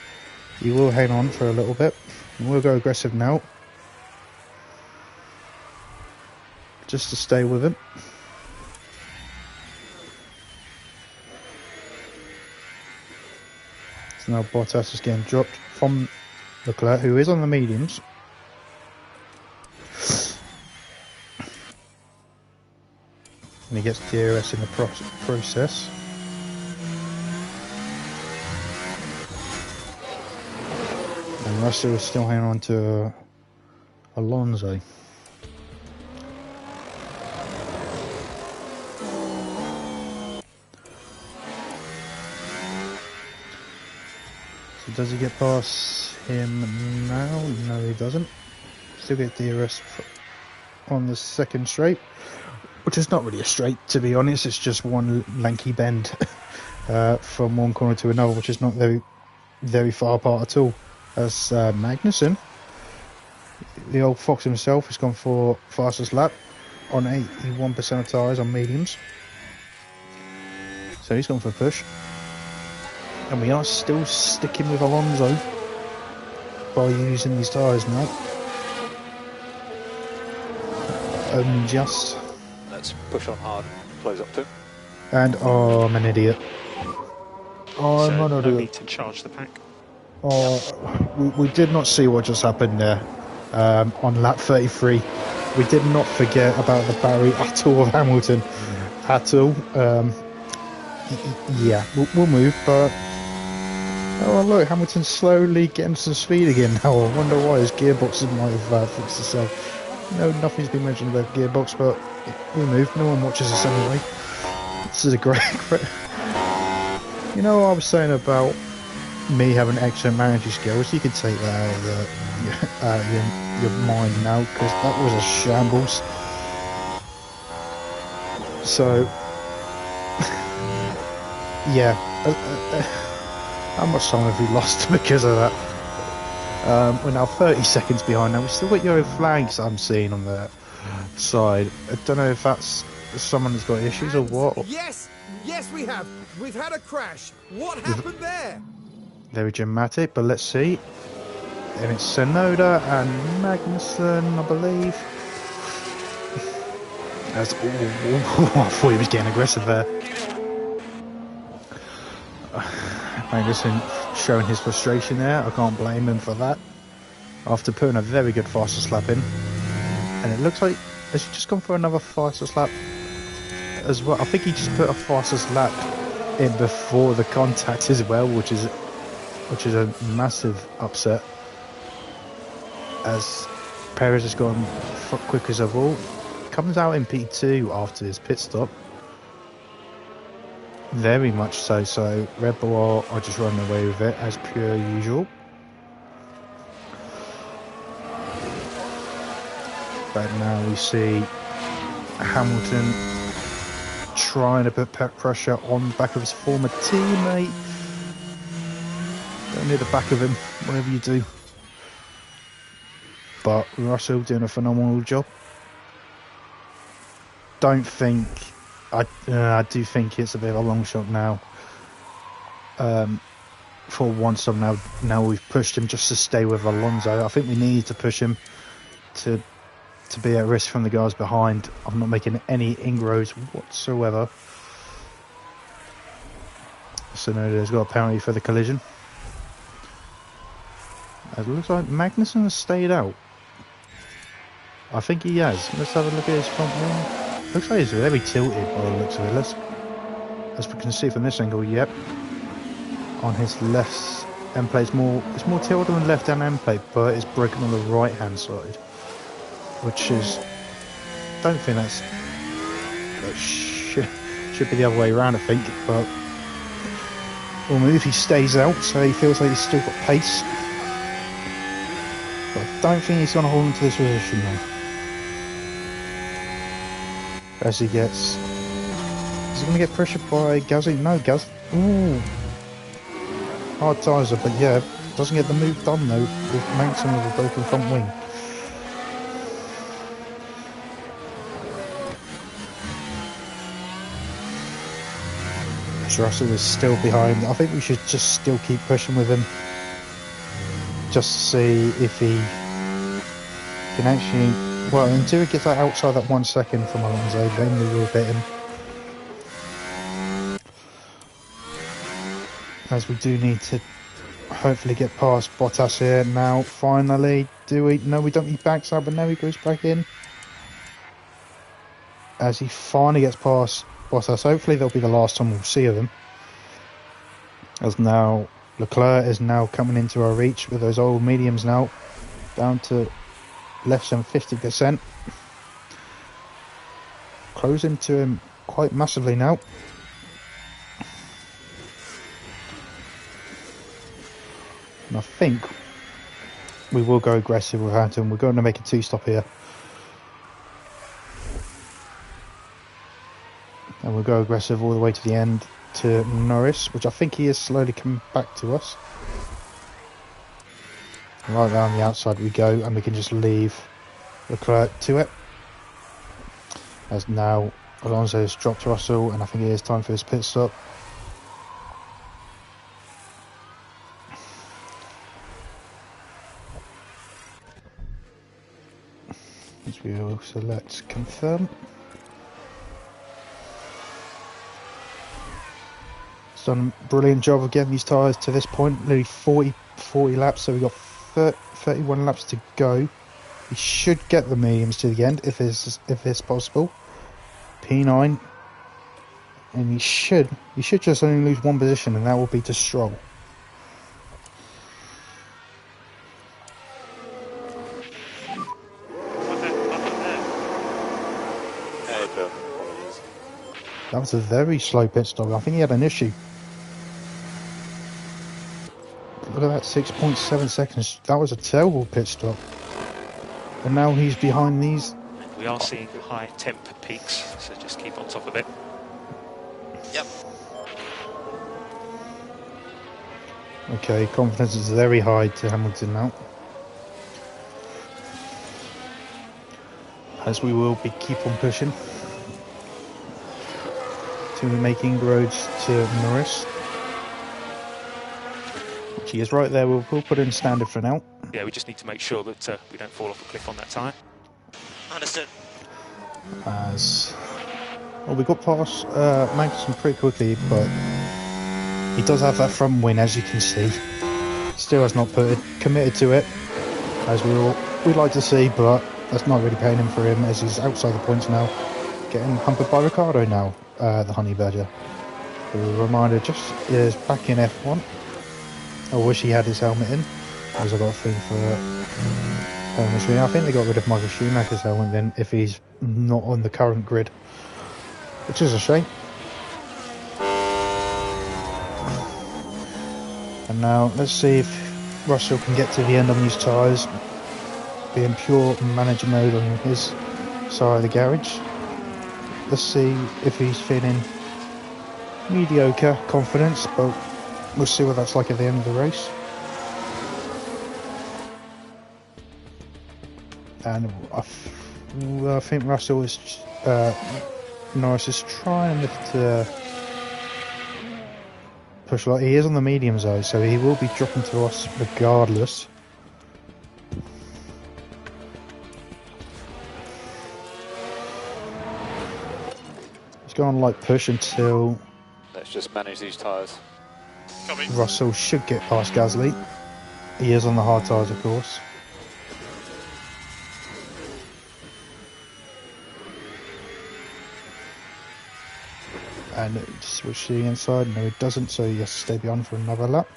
he will hang on for a little bit. We'll go aggressive now. Just to stay with him. So now Bottas is getting dropped from Leclerc, who is on the mediums. And he gets DRS in the process. Russell is still hanging on to Alonso. So does he get past him now? No, he doesn't. Still get DRS on the second straight, which is not really a straight, to be honest. It's just one lanky bend from one corner to another, which is not very far apart at all. As Magnussen, the old fox himself, has gone for fastest lap on 81% of tyres on mediums. So he's gone for a push. And we are still sticking with Alonso by using these tyres now. Only just. Let's push on hard, close up to. And oh, I'm an idiot. Oh, I'm So an no idiot. need to charge the pack. Oh, we did not see what just happened there on lap 33. We did not forget about the Barry at all of Hamilton. At all. Yeah, we'll move, but... Oh, look, Hamilton's slowly getting some speed again now. I wonder why his gearbox might have fixed itself. No, nothing's been mentioned about gearbox, but we move. No one watches us anyway. This is a great... You know what I was saying about me having excellent managing skills? You could take that out of your mind now, because that was a shambles. So... yeah. How much time have we lost because of that? We're now 30 seconds behind now. We've still got yellow flags I'm seeing on the side. I don't know if that's someone that's got issues or what. Yes, we have. We've had a crash. What happened there? Very dramatic, but let's see. And it's Tsunoda and Magnussen, I believe. That's, I thought he was getting aggressive there. Magnussen showing his frustration there. I can't blame him for that. After putting a very good fastest lap in. And it looks like, has he just gone for another fastest lap as well? I think he just put a fastest lap in before the contact as well, which is a massive upset. As Perez has gone quick as of all. Comes out in P2 after his pit stop. Very much so. So Red Bull are just running away with it as per usual. But now we see Hamilton trying to put pressure on the back of his former teammate. Go near the back of him, whatever you do. But Russell doing a phenomenal job. Don't think... I do think it's a bit of a long shot now. For once, now we've pushed him just to stay with Alonso. I think we need to push him to be at risk from the guys behind. I'm not making any inroads whatsoever. Tsunoda's got a penalty for the collision. It looks like Magnussen has stayed out. I think he has. Let's have a look at his front wing. Looks like he's very tilted by the looks of it. As we can see from this angle, yep. On his left end plate, it's more tilted on the left hand end plate, but it's broken on the right hand side. Which is, don't think that should be the other way around, I think. But we'll move. He stays out, so he feels like he's still got pace. But I don't think he's going to hold on to this position now. As he gets... Is he going to get pressured by Gasly? No, Ooh. Hard tyres, but yeah, doesn't get the move done though, with Magnussen with a broken front wing. Russell is still behind. I think we should just still keep pushing with him. Just to see if he can actually... Well, until he gets that outside that 1 second from Alonso, then we will beat him. As we do need to hopefully get past Bottas here now, finally. Do we? No, we don't. He backs up, but now he goes back in. As he finally gets past Bottas, hopefully that'll be the last time we'll see of him. As now Leclerc is now coming into our reach with those old mediums now, down to less than 50%. Closing to him quite massively now. And I think we will go aggressive with Hamilton. We're going to make a two-stop here. And we'll go aggressive all the way to the end to Norris, which I think he is slowly coming back to us. Right around the outside we go, and we can just leave Leclerc to it. As now Alonso has dropped Russell, and I think it is time for his pit stop. As we will select confirm. It's done a brilliant job of getting these tyres to this point, nearly 40 laps, so we've got 31 laps to go. We should get the mediums to the end if it's possible. P9, and he should just only lose one position, and that will be to Stroll. That was a very slow pit stop. I think he had an issue. Look at that, 6.7 seconds. That was a terrible pit stop. And now he's behind these. We are seeing high temp peaks, so just keep on top of it. Yep. Okay, confidence is very high to Hamilton now. As we will keep on pushing. To make inroads to Norris. Which he is right there. We'll put in standard for now. Yeah, we just need to make sure that we don't fall off a cliff on that tyre. Understood. As well, we got past Magnussen pretty quickly, but he does have that front wing, as you can see. Still has not committed to it, as we'd like to see, but that's not really paying him for him, as he's outside the points now, getting hampered by Ricciardo now, the Honey Badger. A reminder, just is back in F1. I wish he had his helmet in, as I got a thing for helmets. I think they got rid of Michael Schumacher's helmet then, if he's not on the current grid, which is a shame. And now let's see if Russell can get to the end on these tyres, be in pure manager mode on his side of the garage. Let's see if he's feeling mediocre confidence, but we'll see what that's like at the end of the race. And I think Russell is, Norris is trying to push a lot. He is on the medium zone, so he will be dropping to us regardless. He's going on like push until Let's just manage these tyres. Russell should get past Gasly. He is on the hard tyres, of course. And switch to the inside. No, it doesn't, so he has to stay behind for another lap.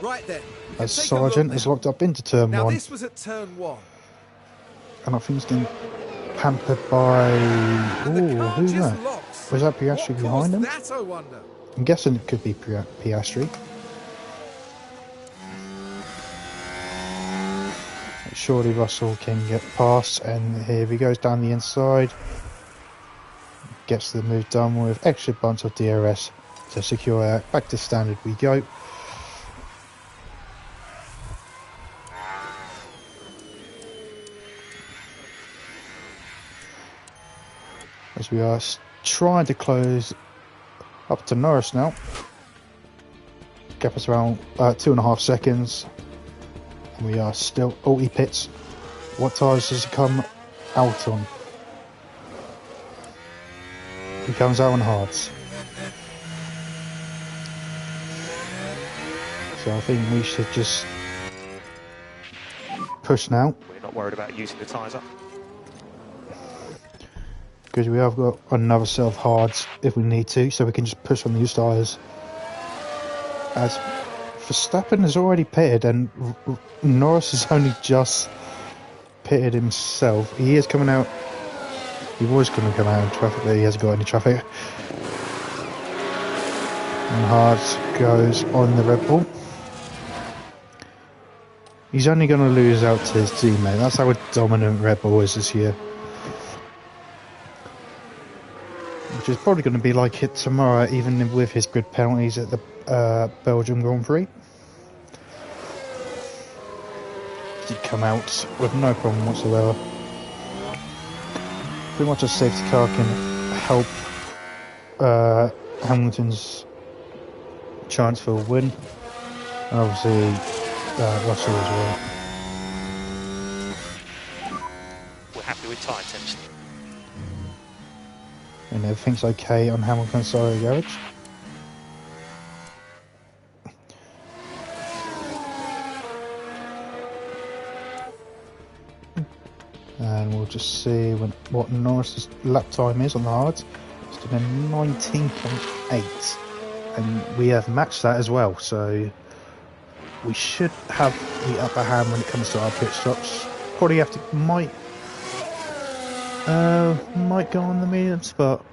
Right then. As Sargent is locked up into turn Now 1. this was at turn 1. And I think he's getting pampered by... Ooh, who's that? Was that Piastri behind him? That, I wonder. I'm guessing it could be Piastri. Surely Russell can get past, and here he goes down the inside. Gets the move done with extra bunch of DRS to secure that. Back to standard we go. As we are trying to close up to Norris now. Gap us around 2.5 seconds. And we are still... Oh, he pits. What tyres does he come out on? He comes out on hards. So I think we should just push now. We're not worried about using the tyres up. because we have got another set of hards if we need to, so we can just push on these tyres. As Verstappen has already pitted and Norris has only just pitted himself. He is coming out. He was going to come out in traffic, but he hasn't got any traffic. And Hards goes on the Red Bull. He's only going to lose out to his teammate. That's how dominant Red Bull is this year. Which is probably going to be like it tomorrow, even with his grid penalties at the Belgium Grand Prix. Did come out with no problem whatsoever. Pretty much a safety car can help Hamilton's chance for a win. And obviously Russell as well. We're happy with tyre temps. And everything's okay on Hamilton's side of the garage. And we'll just see what Norris's lap time is on the hards. It's doing 19.8, and we have matched that as well. So we should have the upper hand when it comes to our pit stops. Probably might go on the mediums, but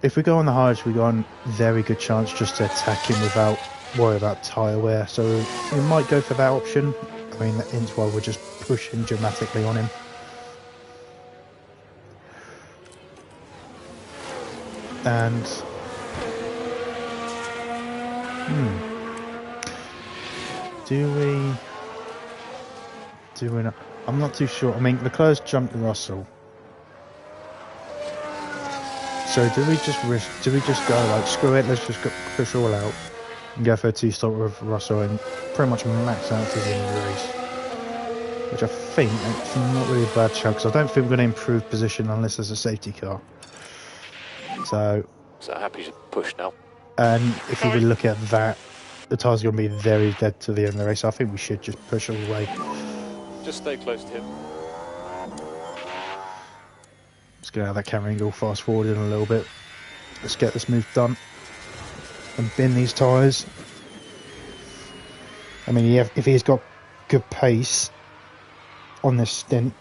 if we go on the hards, we got a very good chance just to attack him without worry about tyre wear. So we might go for that option. I mean, hence why we're just pushing dramatically on him. And do we not? I'm not too sure. I mean, Leclerc jumped Russell. So do we just go like, screw it, let's just push all out and go for a 2-stop with Russell and pretty much max out to the end of the race? Which I think it's not really a bad shout, because I don't think we're going to improve position unless there's a safety car. So happy to push now. And if you really look at that, the tyres are going to be very dead to the end of the race. So I think we should just push all the way. Just stay close to him. Let's get out of that camera angle, fast forward in a little bit. Let's get this move done and bin these tyres. I mean, if he's got good pace on this stint,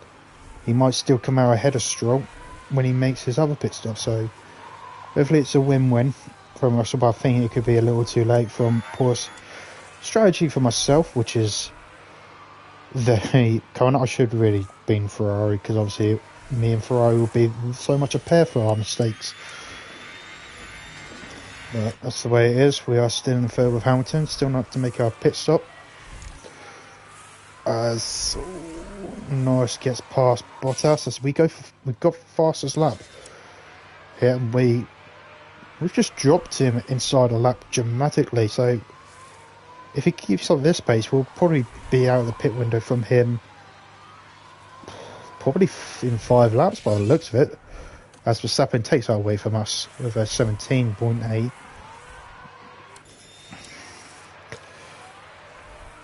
he might still come out ahead of Stroll when he makes his other pit stop. So hopefully it's a win-win from Russell, but I think it could be a little too late from poor strategy for myself, which is very current. I should really been Ferrari, because obviously me and Ferrari will be so much a pair for our mistakes. But that's the way it is. We are still in the field with Hamilton, still not to make our pit stop. As Norris gets past Bottas, as we've got fastest lap here, and we've just dropped him inside a lap dramatically. So if he keeps up this pace, we'll probably be out of the pit window from him probably in 5 laps by the looks of it, as Verstappen takes that away from us with a 17.8.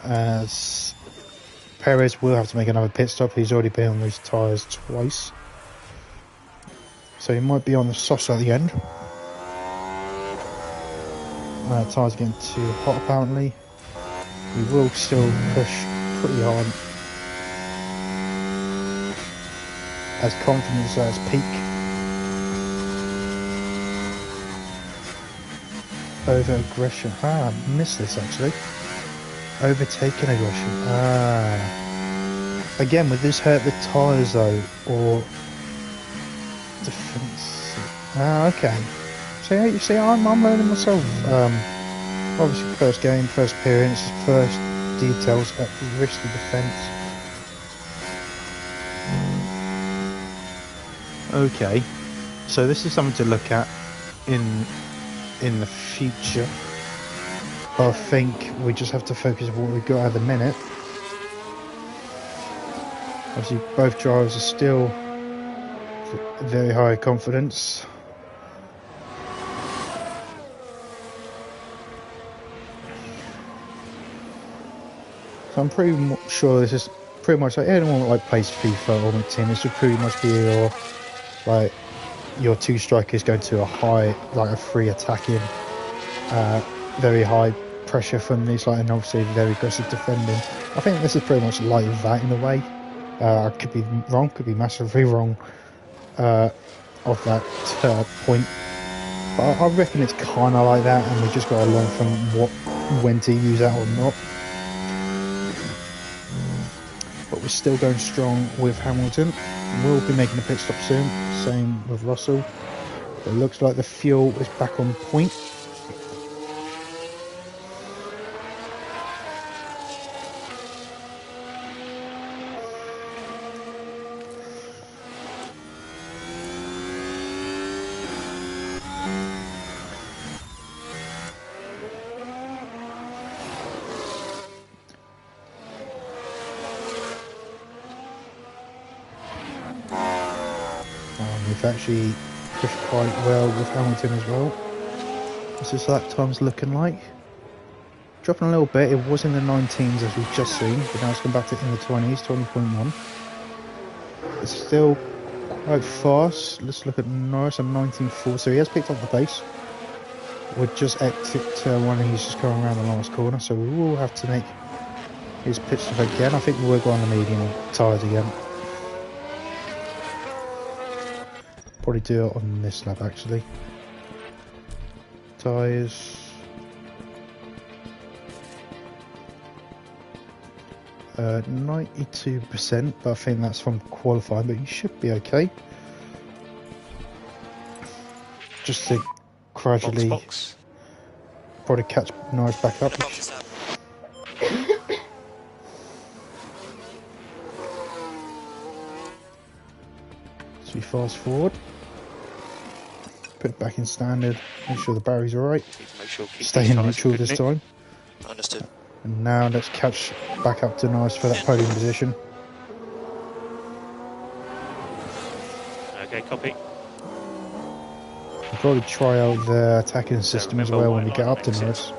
As Perez will have to make another pit stop. He's already been on these tyres twice, so he might be on the softs at the end. Tyres getting too hot apparently. We will still push pretty hard, as confidence at its peak. Over aggression. I missed this actually. Overtaken aggression. Again, would this hurt the tyres though, or defense? Okay. So you see, I'm learning myself. Obviously, first game, first appearance, first details at risk of defence. Okay, so this is something to look at in the future. I think we just have to focus on what we've got at the minute. Obviously, both drivers are still very high confidence. So I'm pretty sure this is pretty much like anyone that plays FIFA or my team. This would pretty much be your like your two strikers go to a high, like a free attacking, very high pressure from these, like, and obviously very aggressive defending. I think this is pretty much like that in a way. I could be wrong, could be massively wrong of that point, but I reckon it's kind of like that, and we just got to learn from when to use that or not. But we're still going strong with Hamilton. We'll be making a pit stop soon, same with Russell. It looks like the fuel is back on point. We've actually pushed quite well with Hamilton as well. What's his lap time's looking like? Dropping a little bit. It was in the 19s as we've just seen, but now it's come back to in the 20s, 20.1. It's still quite fast. Let's look at Norris on 19.4. So he has picked up the pace. We're just exit turn one and he's just going around the last corner, so we will have to make his pit stop again. I think we'll go on the medium tyres again. Probably do it on this lap actually. Tyres. 92%, but I think that's from qualifying, but you should be okay. Just to gradually Box. probably catch Norris back up. So we fast forward. Put it back in standard, make sure the battery's alright. Make sure keep Stay these in tyres neutral good this nick. time. Understood. And now let's catch back up to Norris for that podium position. Okay, copy. We'll probably try out the attacking system as remember well when we white get line up to exit. Norris.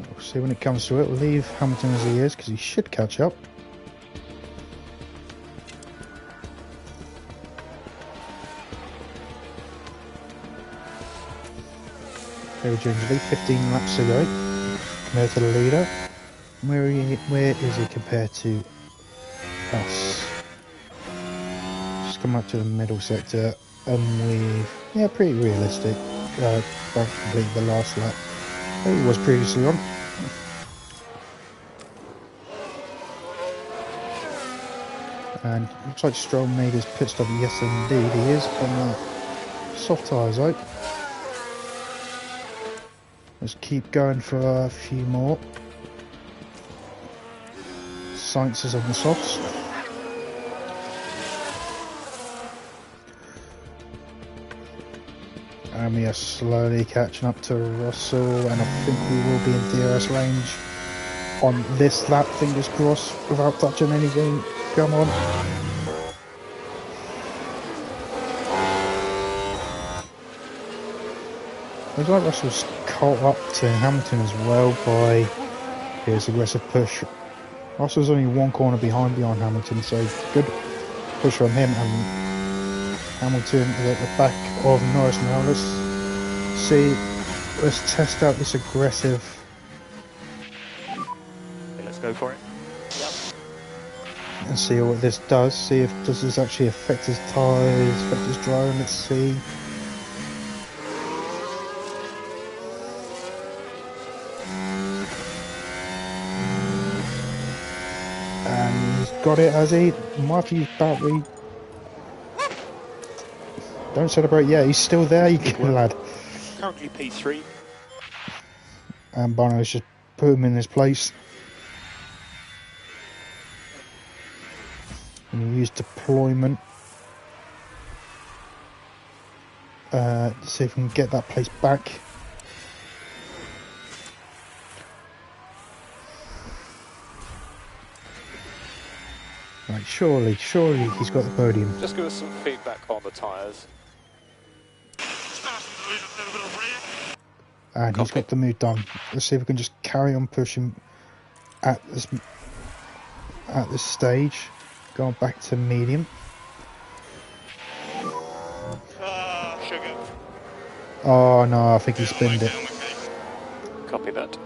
We'll see when it comes to it. We'll leave Hamilton as he is because he should catch up. Very gingerly, 15 laps to go compared to the leader. Where is he compared to us? Just come up to the middle sector and we've, pretty realistic. About to complete the last lap that he was previously on. And looks like Stroll made his pit stop. Yes, indeed, he is on the soft tyres out. Let's keep going for a few more. Sainz is on the softs. And we are slowly catching up to Russell, and I think we will be in DRS range on this lap, fingers crossed, without touching anything. Come on. Looks like Russell's caught up to Hamilton as well by his aggressive push. Russell's only one corner behind Hamilton, so good push from him, and Hamilton is at the back of Norris now. Let's test out this aggressive. Okay, let's go for it. And see what this does. See if does this actually affect his tyres, affect his driving. Let's see. And he's got it, has he? Might have used battery. Don't celebrate yet. He's still there. You good lad. Currently P3. And Bono's just put him in his place. And he used deployment. To see if we can get that place back. Right, surely he's got the podium. Just give us some feedback on the tyres. And he's Copy. got the move done. Let's see if we can just carry on pushing at this stage. Going back to medium. Ah, sugar. Oh no, I think he spinned it. Down the cake. Copy that.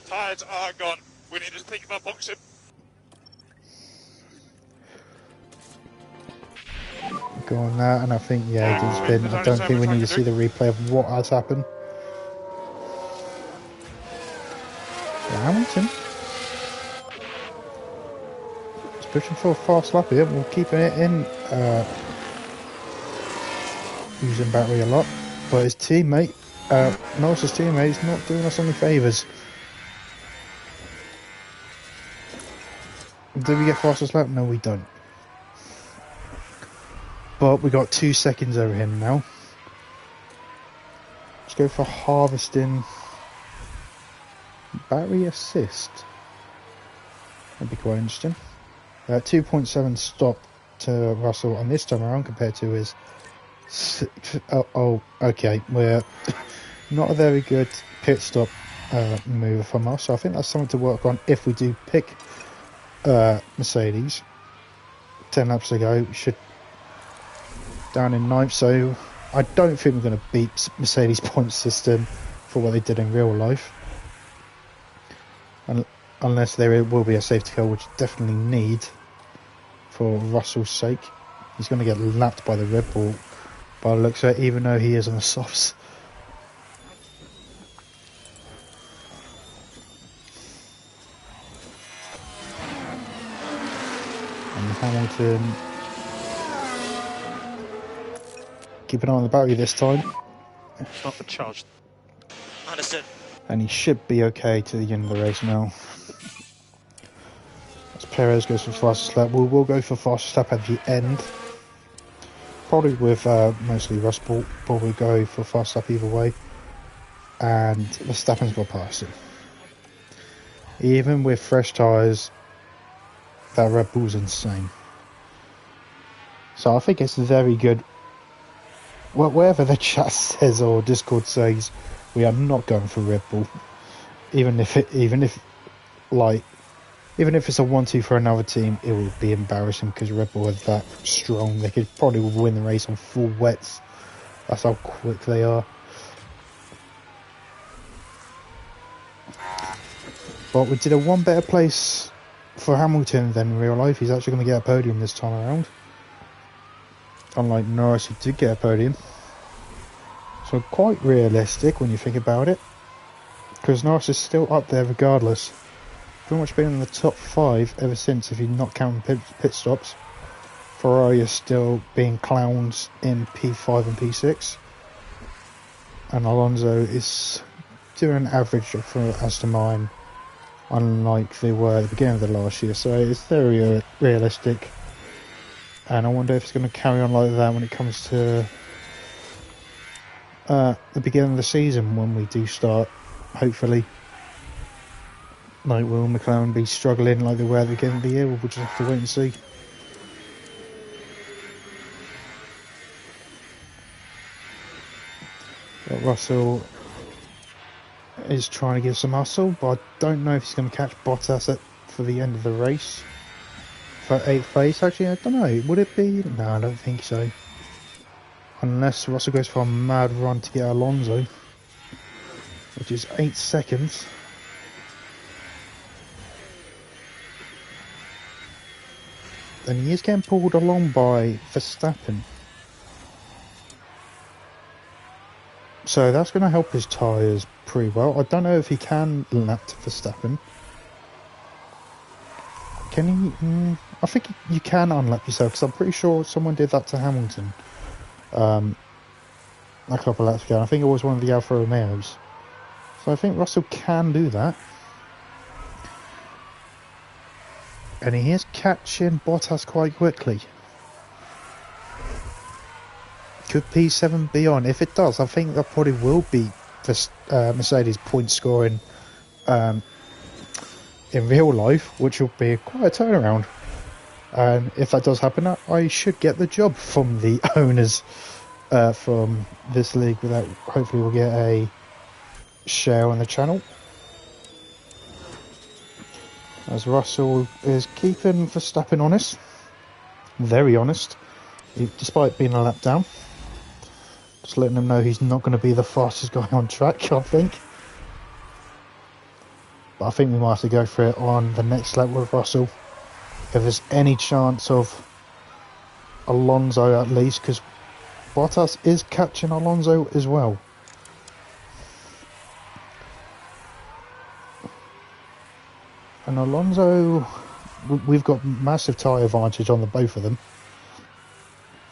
Tyres are gone. We need to think about boxing. Go on that, and I think, yeah, he did spin. I don't think we need to see the replay of what has happened. Hamilton. He's pushing for a fast lap here. We're keeping it in. Using battery a lot. But his teammate, Norris's teammate, is not doing us any favours. Did we get fastest lap? No, we don't. But we got 2 seconds over him now. Let's go for harvesting. Battery assist. That'd be quite interesting. 2.7 stop to Russell on this time around compared to his... okay. We're not a very good pit stop mover from us. So I think that's something to work on if we do pick Mercedes. 10 laps ago, we should down in 9th, so I don't think we're going to beat Mercedes' point system for what they did in real life, unless there will be a safety car, which definitely need for Russell's sake. He's going to get lapped by the Red Bull by the looks of it, even though he is on the softs. And Hamilton, keep an eye on the battery this time. It's not charged. Understood. And he should be okay to the end of the race now. As Perez goes for fastest lap, we will go for fastest lap at the end. Probably with mostly Russ Bull, probably go for fast lap either way. And Verstappen's got past him. Even with fresh tyres, that Red Bull's insane. So I think it's very good. Well, wherever the chat says or Discord says, we are not going for Red Bull. Even if it's a 1-2 for another team, it would be embarrassing because Red Bull is that strong. They could probably win the race on full wets. That's how quick they are. But we did a one better place for Hamilton than in real life. He's actually going to get a podium this time around. Unlike Norris, who did get a podium. So quite realistic when you think about it. Because Norris is still up there regardless. Pretty much been in the top 5 ever since, if you're not counting pit stops. Ferrari is still being clowns in P5 and P6. And Alonso is doing an average job for Aston Martin, unlike they were at the beginning of the last year. So it's very realistic. And I wonder if it's going to carry on like that when it comes to the beginning of the season, when we do start, hopefully. Like, will McLaren be struggling like they were at the beginning of the year? We'll just have to wait and see. But Russell is trying to give some hustle, but I don't know if he's going to catch Bottas for the end of the race. For 8th place, actually, I don't know. Would it be? No, I don't think so. Unless Russell goes for a mad run to get Alonso, which is 8 seconds. And he is getting pulled along by Verstappen. So that's going to help his tyres pretty well. I don't know if he can lap to Verstappen. Can he? I think you can unlap yourself, because I'm pretty sure someone did that to Hamilton a couple of laps ago. I think it was one of the Alfa Romeos. So I think Russell can do that. And he is catching Bottas quite quickly. Could P7 be on? If it does, I think that probably will be the Mercedes point scoring in real life, which will be quite a turnaround. And if that does happen, I should get the job from the owners from this league. Without, hopefully we'll get a share on the channel. As Russell is keeping Verstappen honest, very honest, despite being a lap down. Just letting him know he's not going to be the fastest guy on track, I think. But I think we might have to go for it on the next lap with Russell. If there's any chance of Alonso at least, because Bottas is catching Alonso as well. And Alonso, we've got massive tyre advantage on the both of them.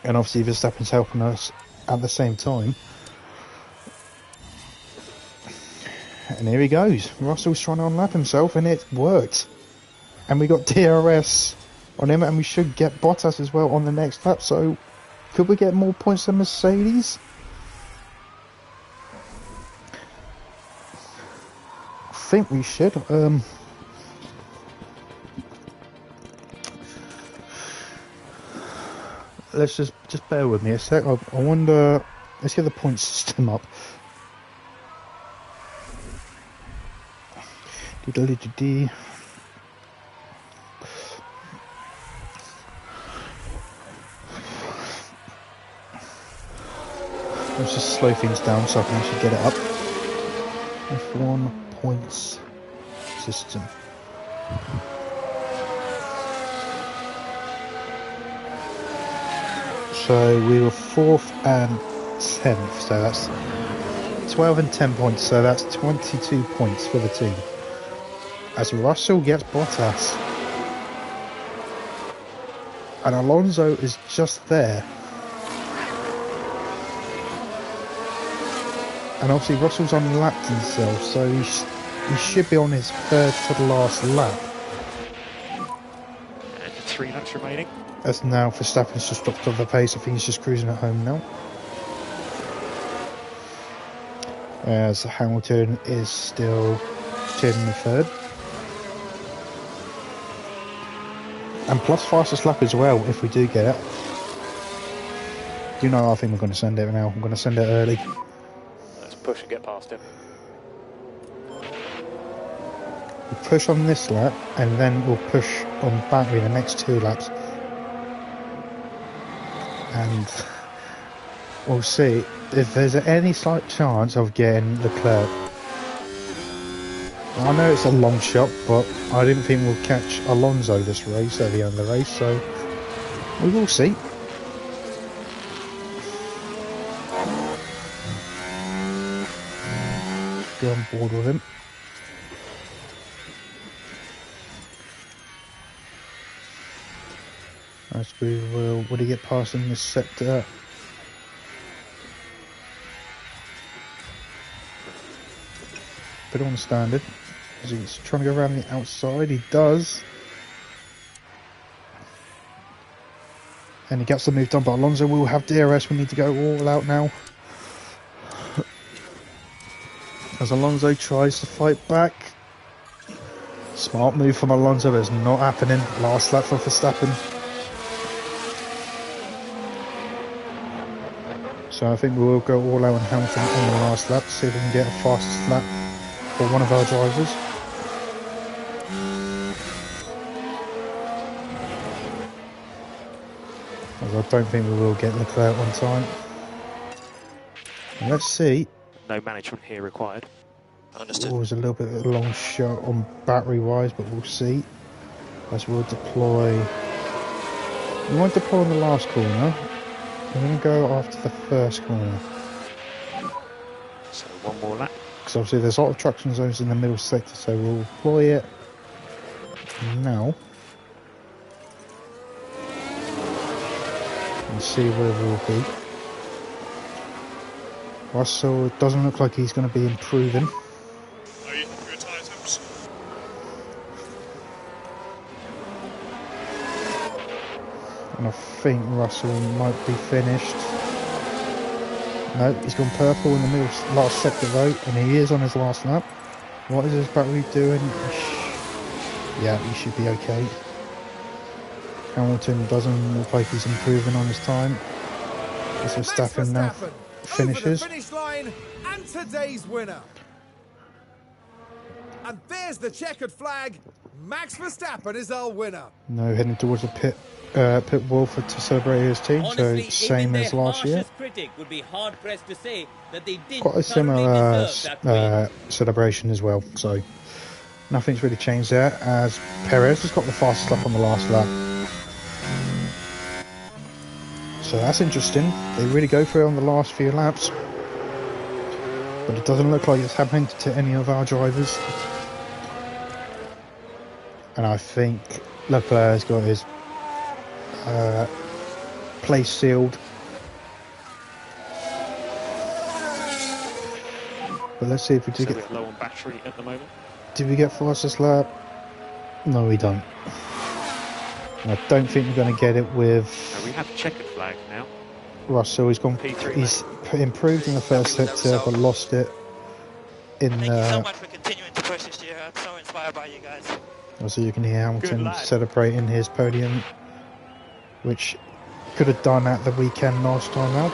And obviously Verstappen's helping us at the same time. And here he goes. Russell's trying to unlap himself and it worked. And we got DRS on him and we should get Bottas as well on the next lap. So could we get more points than Mercedes? I think we should. Let's just bear with me a sec. I wonder. Let's get the point system up. Let's just slow things down so I can actually get it up. F1 points system. So we were 4th and 10th, so that's 12 and 10 points, so that's 22 points for the team. As Russell gets Bottas. And Alonso is just there. And obviously Russell's unlapped himself, so he should be on his third to the last lap. And 3 laps remaining. As now Verstappen's just dropped off the pace. I think he's just cruising at home now. As Hamilton is still in the third. And plus fastest lap as well if we do get it. You know, I think we're going to send it now. I'm going to send it early. Let's push and get past him. We'll push on this lap and then we'll push on battery the next 2 laps. And we'll see if there's any slight chance of getting Leclerc. I know it's a long shot, but I didn't think we'll catch Alonso this race, early on the race, so we will see. Go on board with him. As we will, would he get past in this sector? Put on standard. As he's trying to go around the outside, he does. And he gets the move done, but Alonso will have DRS. We need to go all out now. As Alonso tries to fight back. Smart move from Alonso, but it's not happening. Last lap for Verstappen. So I think we will go all out on Hamilton on the last lap to see if we can get a fastest lap for one of our drivers. As I don't think we will get Leclerc on time. And let's see. No management here required. Understood. It was a little bit of a long shot on battery wise, but we'll see. As we'll deploy. We won't deploy on the last corner. We're going to go after the first corner. So 1 more lap. Because obviously there's a lot of traction zones in the middle sector, so we'll deploy it now. And see where we'll be. Russell doesn't look like he's going to be improving. Are you for your tyre temps? And I think Russell might be finished. No, he's gone purple in the middle last sector though, and he is on his last lap. What is his battery doing? Yeah, he should be okay. Hamilton doesn't look like he's improving on his time. As Max Verstappen now Verstappen finishes. over the finish line and today's winner. And there's the checkered flag. Max Verstappen is our winner. No, heading towards the pit wall to celebrate his team. Honestly, So same even as their last year. harshest critic would be hard pressed to say that they didn't Quite a thoroughly similar deserve that win. celebration as well. So nothing's really changed there. As Perez has got the fastest lap on the last lap. So that's interesting. They really go for it on the last few laps. But it doesn't look like it's happening to any of our drivers. And I think Leclerc has got his place sealed. But let's see if we do So get... we're low on battery at the moment. Did we get fastest lap? No, we don't. And I don't think we're going to get it with So we have checkered flag now. Russell. He's gone. P3, He's improved in the first sector, but lost it in Thank you so the. much for continuing to push this year. I'm so inspired by you guys. So you can hear Hamilton lad. celebrating his podium, which could have done at the weekend last time out.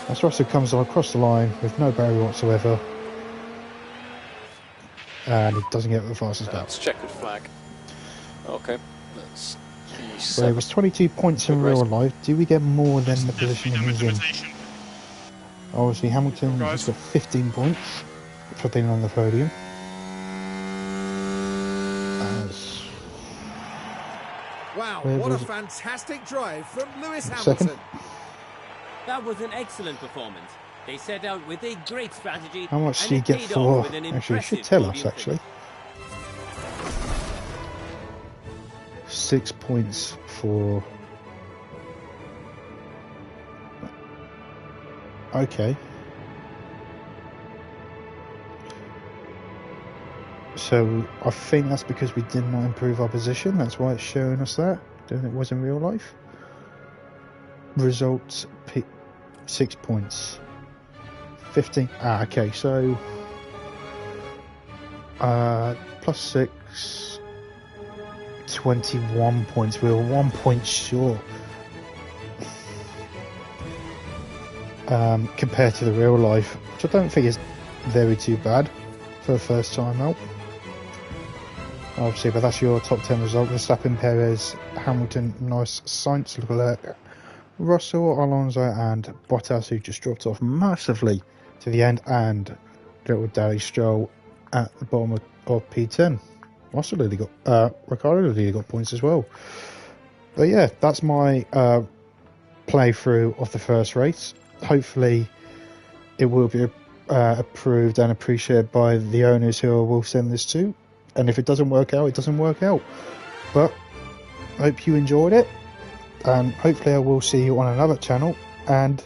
As Russell comes across the line with no barrier whatsoever, and he doesn't get the fastest lap. That's checkered flag. Okay, that's So it was 22 points in Good real race. life. Do we get more than the position he's in? Obviously, Hamilton has got 15 points for being on the podium. As Wow, Where what a was it? fantastic drive from Lewis Second. Hamilton. That was an excellent performance. They set out with a great strategy. how much and do you it get paid for? off with an Actually, you should impressive tell us. podium Actually, 6 points for. Okay. So I think that's because we did not improve our position. That's why it's showing us that. Than it was in real life. Results 6 points. 15. Ah, okay. So plus 6. 21 points. We were 1 point short. Compared to the real life, which I don't think is very too bad for the first time out. Obviously, but that's your top 10 result. Verstappen, Perez, Hamilton, Norris, Sainz, Leclerc, Russell, Alonso and Bottas, who just dropped off massively to the end, and little Daddy Stroll at the bottom of P10. Russell really got Ricciardo really got points as well. But yeah, that's my playthrough of the first race. Hopefully it will be approved and appreciated by the owners who I will send this to. And if it doesn't work out, it doesn't work out. But I hope you enjoyed it. And hopefully I will see you on another channel. And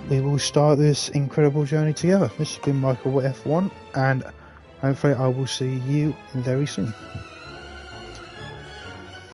we will start this incredible journey together. This has been Michael F1. And hopefully I will see you very soon.